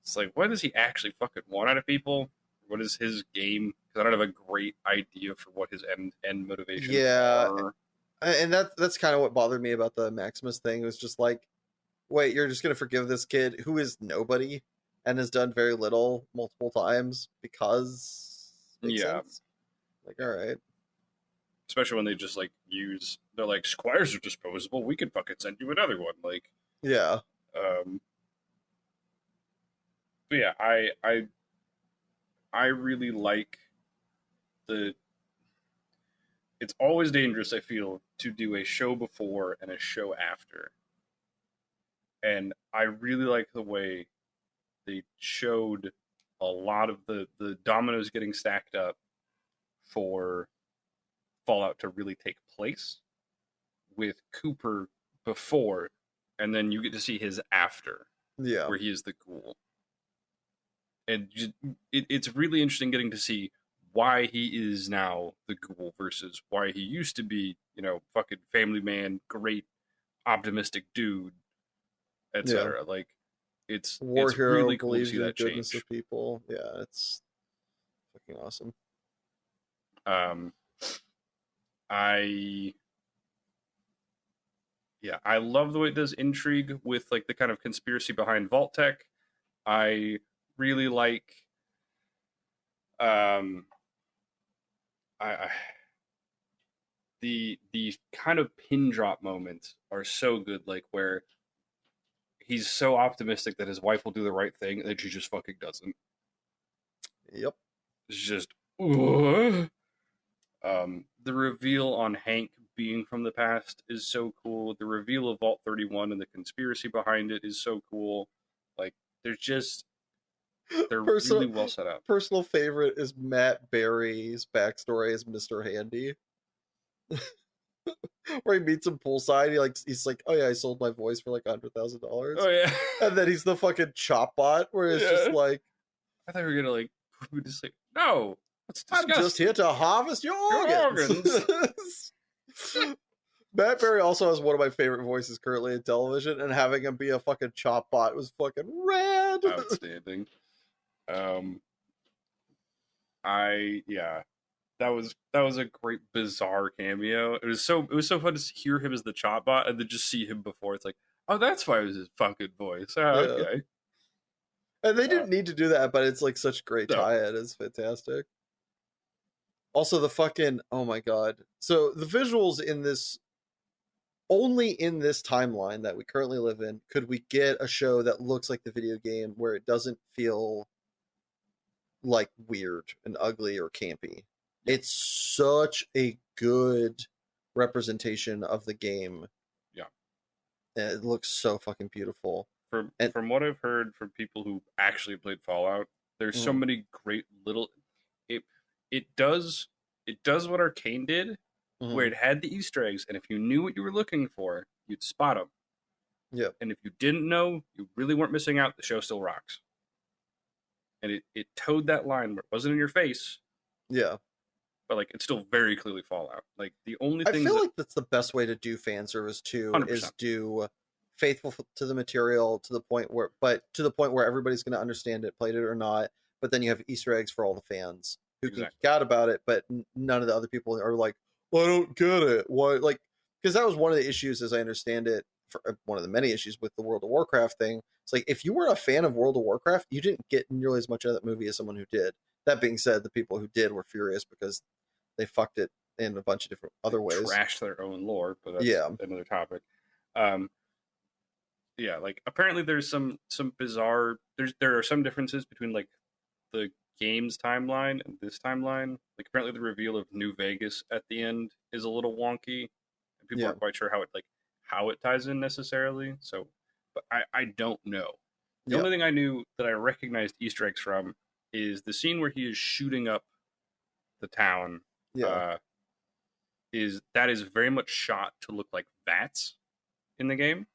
It's like, what does he actually fucking want out of people? What is his game? Because I don't have a great idea for what his end motivations are. And that's kind of what bothered me about the Maximus thing. It was just like, wait, you're just gonna forgive this kid who is nobody and has done very little multiple times because makes sense. Like, all right. Especially when they just like they're like, squires are disposable. We could fucking send you another one. Like, yeah. But yeah, I really like the. It's always dangerous, I feel, to do a show before and a show after. And I really like the way they showed a lot of the dominoes getting stacked up for Fallout to really take place with Cooper before, and then you get to see his after, where he is the Ghoul. And it's really interesting getting to see why he is now the Ghoul versus why he used to be, fucking family man, great, optimistic dude, etc. Like, it's hero, really cool to believes see in the that goodness change. of people. Yeah, it's fucking awesome. I love the way it does intrigue with like the kind of conspiracy behind Vault Tech. I really like I the kind of pin drop moments are so good, like where he's so optimistic that his wife will do the right thing and then she just fucking doesn't. Yep. It's just the reveal on Hank being from the past is so cool. The reveal of Vault 31 and the conspiracy behind it is so cool. Like, there's just They're Personal, really well set up. personal favorite is Matt Berry's backstory as Mr. Handy, where he meets him poolside. He's like, oh yeah, I sold my voice for like $100,000, Oh yeah, and then he's the fucking chop bot, where it's just yeah. like, I thought we were gonna like just like no, that's I'm just disgusting. here to harvest your Your organs. organs. Matt Berry also has one of my favorite voices currently in television, and having him be a fucking chop bot was fucking rad. Outstanding. I yeah, that was a great bizarre cameo. It was so fun to hear him as the chop bot and then just see him before. It's like, oh, that's why it was his fucking voice. Oh, Yeah. okay. And they didn't need to do that, but it's like such great No. tie-in. It's fantastic. Also, the fucking, oh my god. So the visuals in this, only in this timeline that we currently live in, could we get a show that looks like the video game where it doesn't feel like weird and ugly or campy. It's such a good representation of the game. Yeah. And it looks so fucking beautiful. From what I've heard from people who actually played Fallout, there's so many great little it does what Arcane did, where it had the Easter eggs, and if you knew what you were looking for, you'd spot them. Yeah. And if you didn't know, you really weren't missing out. The show still rocks. And it towed that line where it wasn't in your face. Yeah. But like it's still very clearly Fallout. Like the only I thing feel like that's the best way to do fan service too, 100%. is do faithful to the material to the point where everybody's going to understand it, played it or not. But then you have Easter eggs for all the fans who can geek out about it, but none of the other people are like, well, I don't get it. Why? Like, because that was one of the issues, as I understand it, one of the many issues with the World of Warcraft thing. It's like, if you were a fan of World of Warcraft, you didn't get nearly as much out of that movie as someone who did. That being said, the people who did were furious because they fucked it in a bunch of different other ways. Trashed their own lore, but that's another topic. Yeah, like apparently there's some bizarre there are some differences between like the game's timeline and this timeline. Like apparently the reveal of New Vegas at the end is a little wonky, and people aren't quite sure how it ties in necessarily. So, but I don't know. The only thing I knew that I recognized Easter eggs from is the scene where he is shooting up the town. Is very much shot to look like VATS in the game,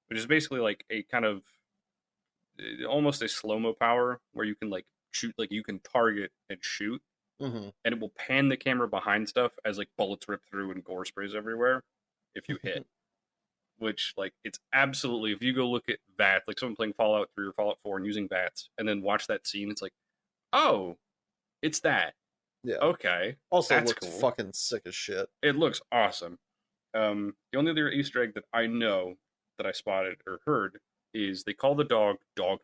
which is basically like a kind of almost a slow-mo power where you can like shoot, like you can target and shoot, and it will pan the camera behind stuff as like bullets rip through and gore sprays everywhere if you hit. Which, like, it's absolutely, if you go look at VATS, like someone playing Fallout 3 or Fallout 4 and using VATS, and then watch that scene, it's like, oh, it's that. Yeah. Okay. Also that's looks fucking sick as shit. It looks awesome. The only other Easter egg that I know that I spotted or heard is they call the dog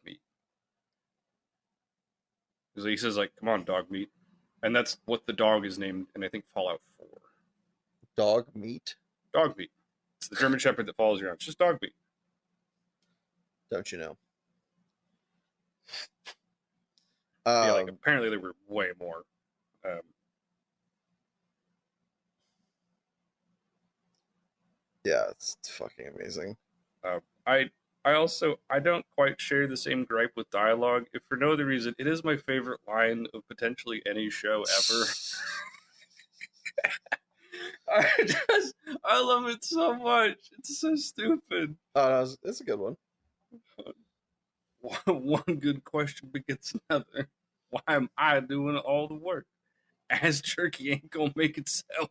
meat. Because he says, like, come on, dog meat. And that's what the dog is named in, I think, Fallout 4. Dog meat? Dog meat. It's the German Shepherd that follows you around. It's just dog meat. Don't you know? Yeah, like apparently there were way more. Yeah, it's fucking amazing. I don't quite share the same gripe with dialogue. If for no other reason, it is my favorite line of potentially any show ever. I love it so much. It's so stupid. It's a good one. One good question begets another. Why am I doing all the work? Ass jerky ain't gonna make itself.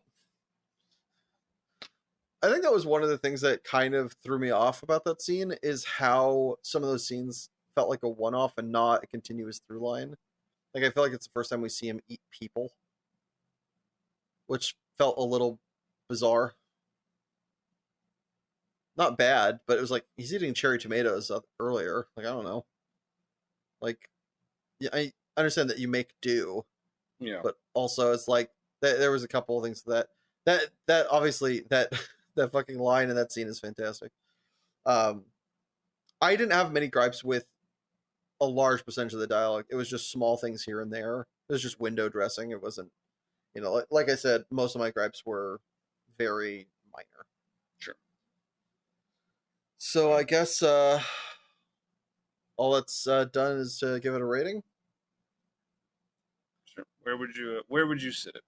I think that was one of the things that kind of threw me off about that scene, is how some of those scenes felt like a one-off and not a continuous through line. Like, I feel like it's the first time we see him eat people, which felt a little bizarre. Not bad, but it was like, he's eating cherry tomatoes earlier. Like, I don't know. Like, yeah, I understand that you make do. Yeah. But also, it's like, there was a couple of things that obviously, that fucking line in that scene is fantastic. I didn't have many gripes with a large percentage of the dialogue. It was just small things here and there. It was just window dressing. It wasn't, like I said, most of my gripes were very minor. Sure. So I guess all that's done is to give it a rating. Sure. Where would you sit it?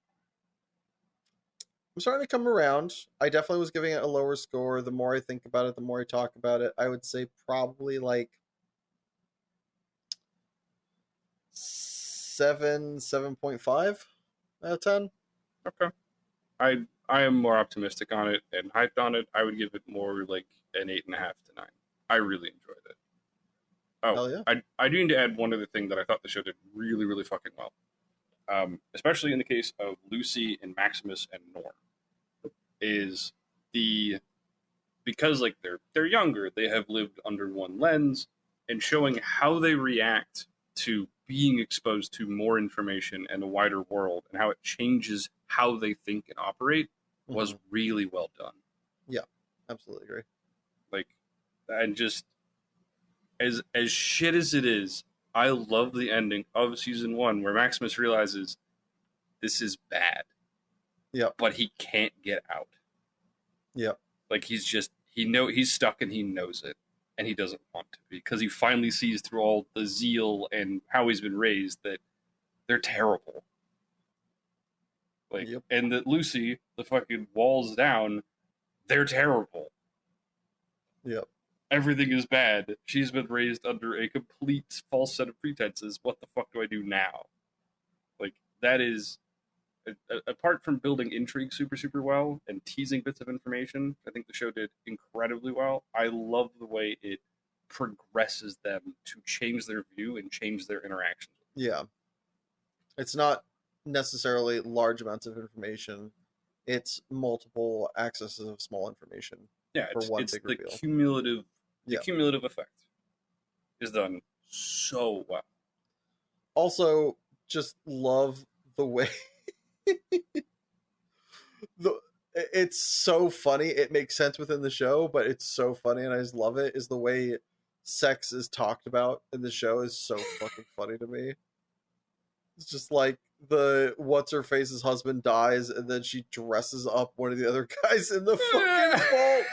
I'm starting to come around. I definitely was giving it a lower score. The more I think about it, the more I talk about it. I would say probably like 7.5 out of 10. Okay. I am more optimistic on it and hyped on it. I would give it more like an 8.5 to 9. I really enjoyed it. Oh, Hell yeah. I do need to add one other thing that I thought the show did really, really fucking well. Especially in the case of Lucy and Maximus and Norm, is the because like they're younger, they have lived under one lens, and showing how they react to being exposed to more information and a wider world and how it changes how they think and operate was really well done. Yeah, absolutely agree. Like, and just as shit as it is, I love the ending of season 1 where Maximus realizes this is bad. Yep. But he can't get out. Yep. Like he's stuck and he knows it, and he doesn't want to be because he finally sees through all the zeal and how he's been raised that they're terrible. Like, Yep. and that Lucy, the fucking walls down, they're terrible. Yep. Everything is bad. She's been raised under a complete false set of pretenses. What the fuck do I do now? Like, that is, apart from building intrigue super, super well and teasing bits of information, I think the show did incredibly well. I love the way it progresses them to change their view and change their interactions. Yeah. It's not necessarily large amounts of information. It's multiple accesses of small information. Yeah, for one it's big the reveal. cumulative effect is done so well. Also, just love the way it's so funny. It makes sense within the show, but it's so funny, and I just love it. Is the way sex is talked about in the show is so fucking funny to me. It's just like the what's her face's husband dies, and then she dresses up one of the other guys in the fucking vault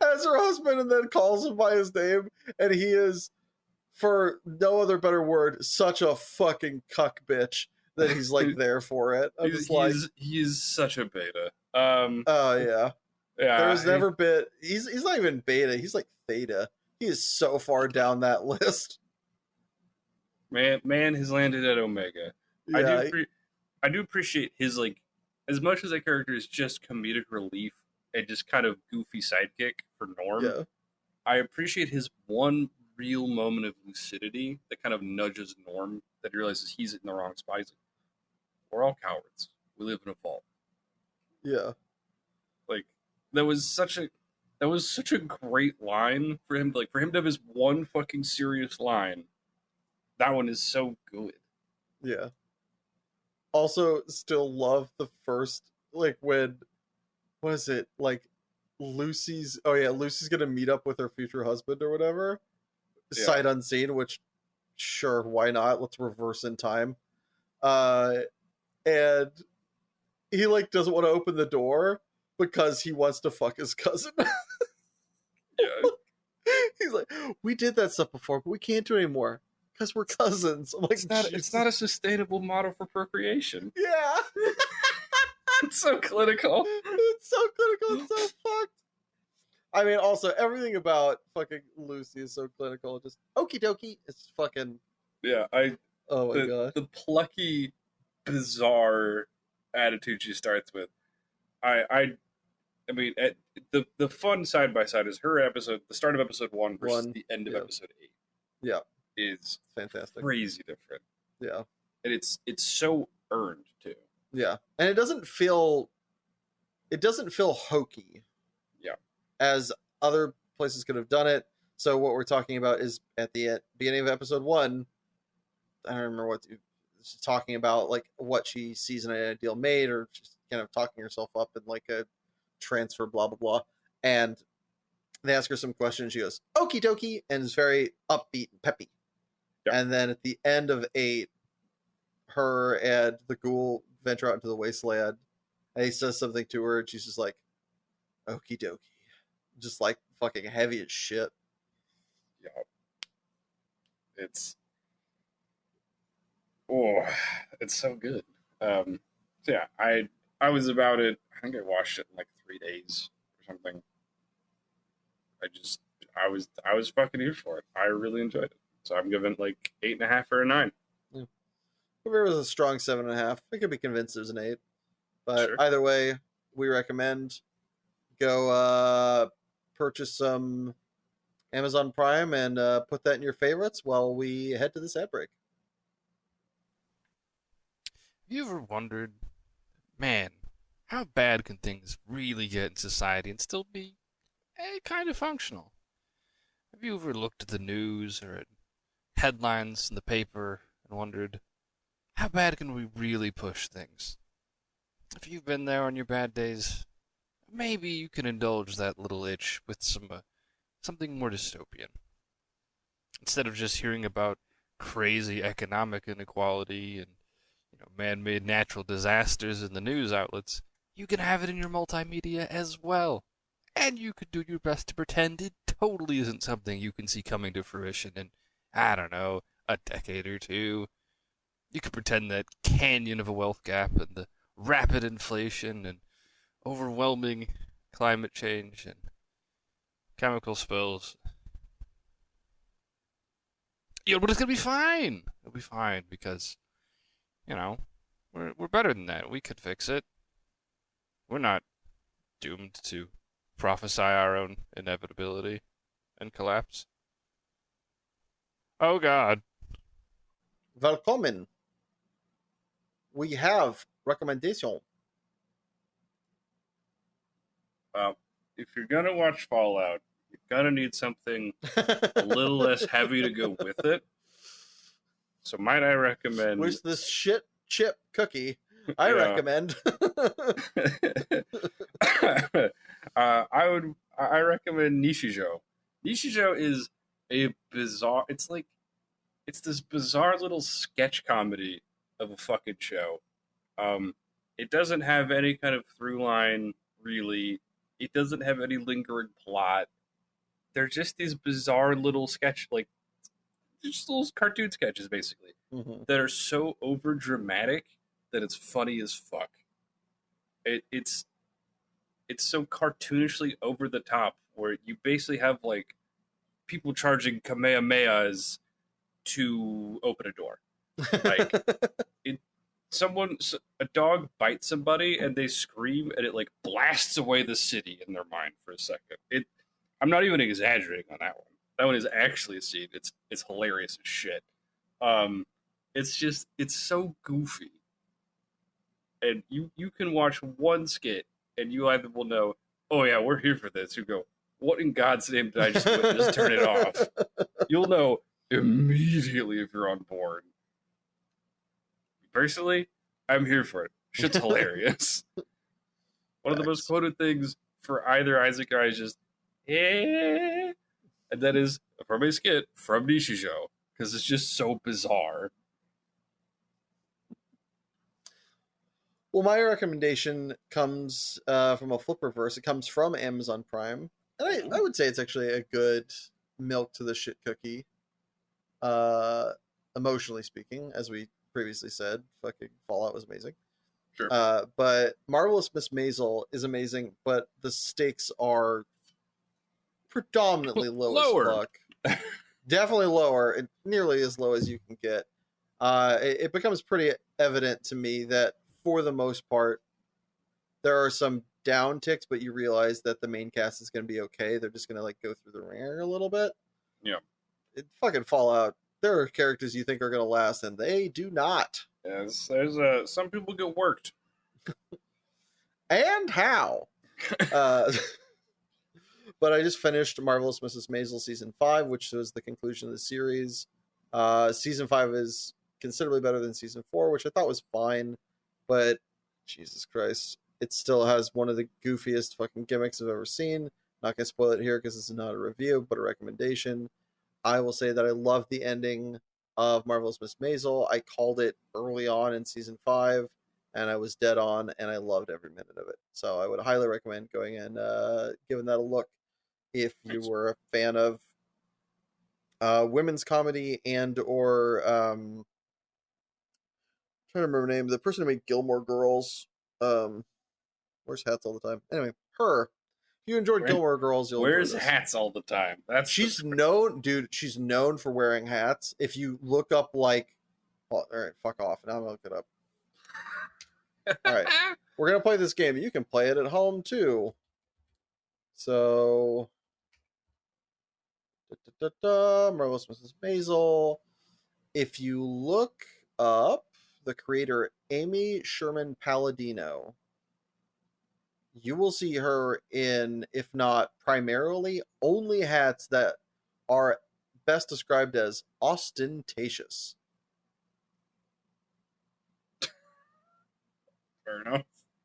as her husband, and then calls him by his name, and he is, for no other better word, such a fucking cuck bitch that he's like there for it. I'm just like, he's such a beta. Oh yeah. Yeah, There's never been. He's not even beta. He's like theta. He is so far down that list. man has landed at Omega. Yeah. I do appreciate his, like, as much as that character is just comedic relief and just kind of goofy sidekick for Norm. Yeah. I appreciate his one real moment of lucidity that kind of nudges Norm, that he realizes he's in the wrong spot. He's like, we're all cowards. We live in a vault. Yeah. Like, that was such a great line for him. Like, for him to have his one fucking serious line, that one is so good. Yeah. Also, still love the first, like, when, what is it, like, Lucy's gonna meet up with her future husband or whatever, sight unseen, which, sure, why not? Let's reverse in time. And he, like, doesn't want to open the door because he wants to fuck his cousin. Yeah. He's like, we did that stuff before, but we can't do it anymore because we're cousins. I'm like, it's not a sustainable model for procreation. Yeah. It's so clinical. It's so clinical. It's so fucked. I mean, also, everything about fucking Lucy is so clinical. Just okie dokie. It's fucking. Yeah, oh my god. The plucky, bizarre attitude she starts with. I mean, the fun side by side is her episode, the start of episode 1 versus the end of episode 8. Yeah, is fantastic. Crazy different. Yeah, and it's so earned too. Yeah, and it doesn't feel hokey. Yeah, as other places could have done it. So what we're talking about is at the beginning of episode 1. I don't remember what she's talking about, like what she sees in an ideal mate, or just kind of talking herself up in like a transfer, blah blah blah. And they ask her some questions. She goes, "Okie dokie," and is very upbeat and peppy. Yep. And then at the end of 8, her and the ghoul venture out into the wasteland, and he says something to her, and she's just like, "Okie dokie," just like fucking heavy as shit. Yeah. It's oh, it's so good. So yeah, I was about it. I think I watched it in like 3 days or something. I just I was fucking here for it. I really enjoyed it. So I'm giving it like 8.5 or a 9. Yeah. If it was a strong 7.5, I could be convinced it was an 8. But Sure. either way, we recommend go purchase some Amazon Prime and put that in your favorites while we head to this ad break. Have you ever wondered, man, how bad can things really get in society and still be kind of functional? Have you ever looked at the news or at headlines in the paper and wondered, how bad can we really push things? If you've been there on your bad days, maybe you can indulge that little itch with something more dystopian. Instead of just hearing about crazy economic inequality and man-made natural disasters in the news outlets, you can have it in your multimedia as well. And you could do your best to pretend it totally isn't something you can see coming to fruition in, I don't know, a decade or two. You could pretend that canyon of a wealth gap and the rapid inflation and overwhelming climate change and chemical spills. But it's gonna be fine. It'll be fine because, you know, we're better than that. We could fix it. We're not doomed to prophesy our own inevitability and collapse. Oh God. Welcome. We have recommendation. If you're gonna watch Fallout, you're gonna need something a little less heavy to go with it. So might I recommend? Where's this shit chip cookie? I recommend. I recommend Nishijo. Nishijo is a bizarre. It's this bizarre little sketch comedy of a fucking show. It doesn't have any kind of through line really. It doesn't have any lingering plot. They're just these bizarre little sketch just little cartoon sketches basically that are so over dramatic that it's funny as fuck. It's so cartoonishly over the top where you basically have like people charging kamehamehas to open a door. Like a dog bites somebody and they scream and it like blasts away the city in their mind for a second. I'm not even exaggerating on that one. That one is actually a scene. It's hilarious as shit. It's so goofy, and you can watch one skit and you either will know, oh yeah, we're here for this. You go, what in God's name did I just witness? Turn it off. You'll know immediately if you're on board. Personally, I'm here for it. Shit's hilarious. One of the most quoted things for either Isaac or I is just, eh. And that is from a skit from Nishijo, because it's just so bizarre. Well, my recommendation comes from a flip reverse. It comes from Amazon Prime. And I would say it's actually a good milk to the shit cookie. Emotionally speaking, as we previously said, fucking Fallout was amazing. Sure. But Marvelous Miss Maisel is amazing, but the stakes are predominantly lower as fuck. Definitely lower, and nearly as low as you can get. It becomes pretty evident to me that for the most part, there are some down ticks, but you realize that the main cast is going to be okay. They're just going to like go through the ringer a little bit. Yeah. Fucking Fallout. There are characters you think are going to last, and they do not. Yes, there's some people get worked. And how? But I just finished Marvelous Mrs. Maisel season 5, which was the conclusion of the series. Season 5 is considerably better than season 4, which I thought was fine, but Jesus Christ, it still has one of the goofiest fucking gimmicks I've ever seen. Not gonna spoil it here because this is not a review, but a recommendation. I will say that I love the ending of Marvelous Miss Maisel. I called it early on in season 5, and I was dead on, and I loved every minute of it. So I would highly recommend going and giving that a look if you were a fan of women's comedy and or trying to remember her name. The person who made Gilmore Girls. Wears hats all the time. Anyway, her. If you enjoyed Gilmore Girls, you'll Wears enjoy this. hats all the time. She's known, dude. She's known for wearing hats. If you look up like, well, all right, fuck off. Now I'm gonna look it up. All right, we're gonna play this game. You can play it at home too. So, Marvelous Mrs. Maisel. If you look up the creator Amy Sherman Palladino, you will see her in, if not primarily, only hats that are best described as ostentatious. Fair enough.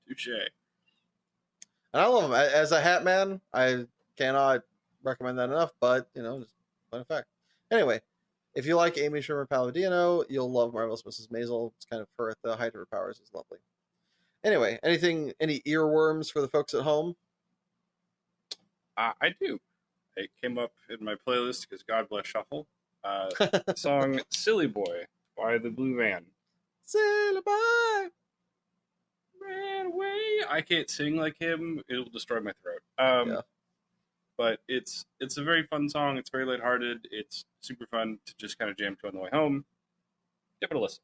Touche. And I love them. As a hat man, I cannot recommend that enough, but, just fun fact. Anyway, if you like Amy Sherman Palladino, you'll love Marvelous Mrs. Maisel. It's kind of her at the height of her powers. Is lovely. Anyway, any earworms for the folks at home? I do. It came up in my playlist because God bless Shuffle. The song Silly Boy by the Blue Van. Silly Boy! Ran away. I can't sing like him. It'll destroy my throat. Yeah. But it's a very fun song. It's very lighthearted. It's super fun to just kind of jam to on the way home. Give it a listen.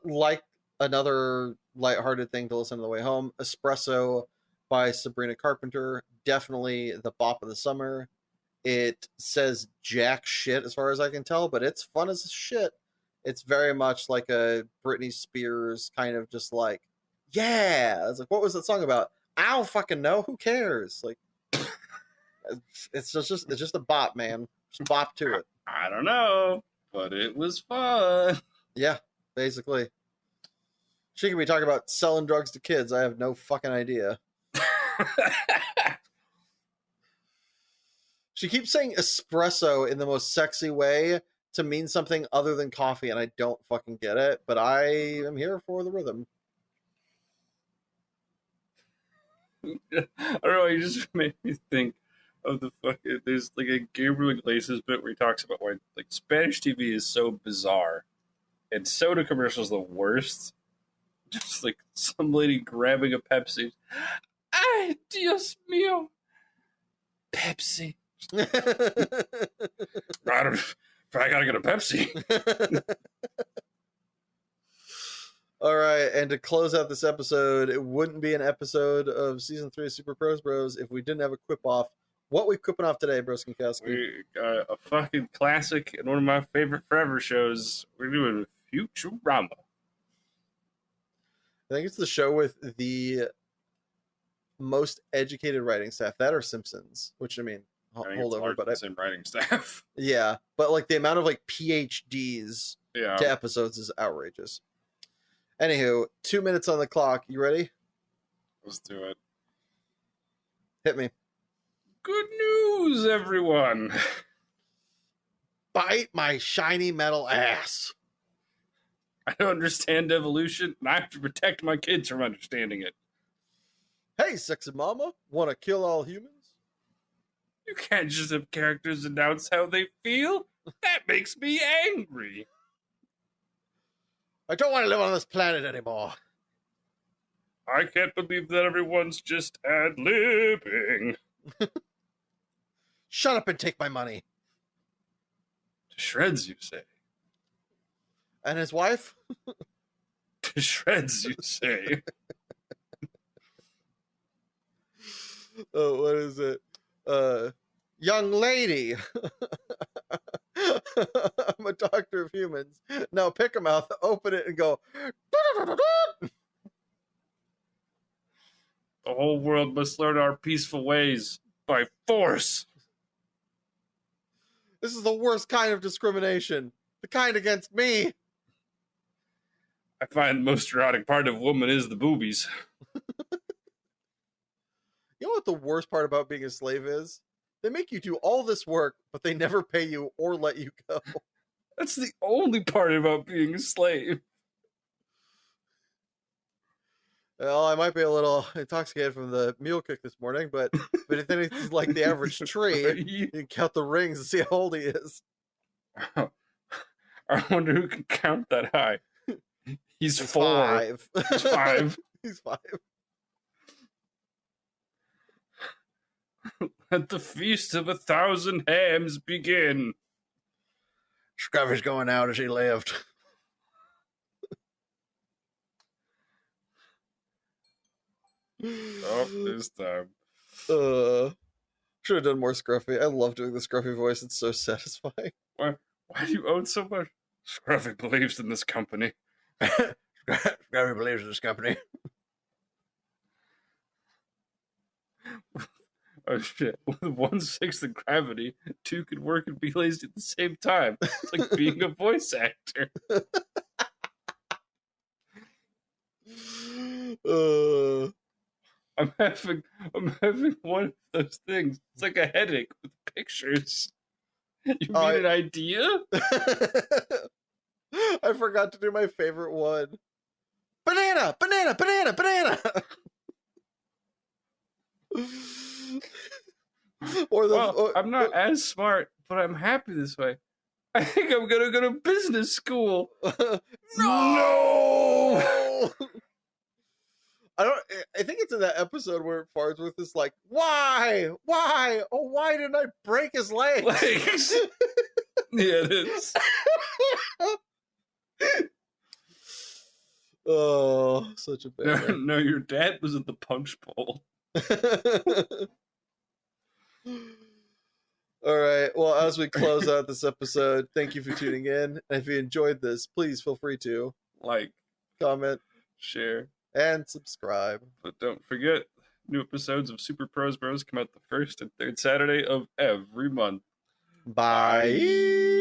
Like another lighthearted thing to listen to the way home, Espresso by Sabrina Carpenter. Definitely the bop of the summer. It says jack shit as far as I can tell, but it's fun as shit. It's very much like a Britney Spears kind of just like, yeah. It's like, what was that song about? I don't fucking know. Who cares? Like, it's just a bop, man. Just bop to it. I don't know, but it was fun. Yeah, basically. She could be talking about selling drugs to kids. I have no fucking idea. She keeps saying espresso in the most sexy way to mean something other than coffee, and I don't fucking get it, but I am here for the rhythm. I don't know, you just made me think of the fucking, there's like a Gabriel Iglesias bit where he talks about why like Spanish TV is so bizarre and soda commercials the worst. Just like some lady grabbing a Pepsi. Ay, Dios mío. Pepsi. I gotta get a Pepsi. All right, and to close out this episode, it wouldn't be an episode of season 3 of Super Pros Bros if we didn't have a quip off. What we quipping off today, Broskinkowski? We got a fucking classic and one of my favorite forever shows. We're doing Futurama. I think it's the show with the most educated writing staff. That or Simpsons, which I mean, hold over, but same writing staff. Yeah, but like the amount of like PhDs Yeah. to episodes is outrageous. Anywho, 2 minutes on the clock. You ready? Let's do it. Hit me. Good news, everyone. Bite my shiny metal ass. I don't understand evolution, and I have to protect my kids from understanding it. Hey, sexy mama, want to kill all humans? You can't just have characters announce how they feel. That makes me angry. I don't want to live on this planet anymore. I can't believe that everyone's just ad-libbing. Shut up and take my money. To shreds, you say. And his wife? To shreds, you say. Oh, what is it? Young lady. I'm a doctor of humans. Now pick a mouth, open it, and go. The whole world must learn our peaceful ways by force. This is the worst kind of discrimination. The kind against me. I find the most erotic part of woman is the boobies. You know what the worst part about being a slave is? They make you do all this work, but they never pay you or let you go. That's the only part about being a slave. Well, I might be a little intoxicated from the mule kick this morning, but if anything's like the average tree, you can count the rings and see how old he is. I wonder who can count that high. He's 4. 5. He's 5. He's 5. Let the feast of 1,000 hams begin. Scruffy's going out as he lived. Oh, this time. Should have done more Scruffy. I love doing the Scruffy voice. It's so satisfying. Why do you own so much? Scruffy believes in this company. Scruffy believes in this company. Oh shit. With 1/6 of gravity, 2 could work and be lazy at the same time. It's like being a voice actor. I'm having one of those things. It's like a headache with pictures. You mean an idea? I forgot to do my favorite one. Banana, banana, banana, banana. I'm not as smart, but I'm happy this way. I think I'm gonna go to business school. No! I think it's in that episode where Farnsworth is like, why? Oh, why didn't I break his legs? Yeah, it is. Oh, such a bad No, your dad was at the punch bowl. All right. Well, as we close out this episode, thank you for tuning in. And if you enjoyed this, please feel free to like, comment, share, and subscribe. But don't forget, new episodes of Super Pros Bros come out the 1st and 3rd Saturday of every month. Bye.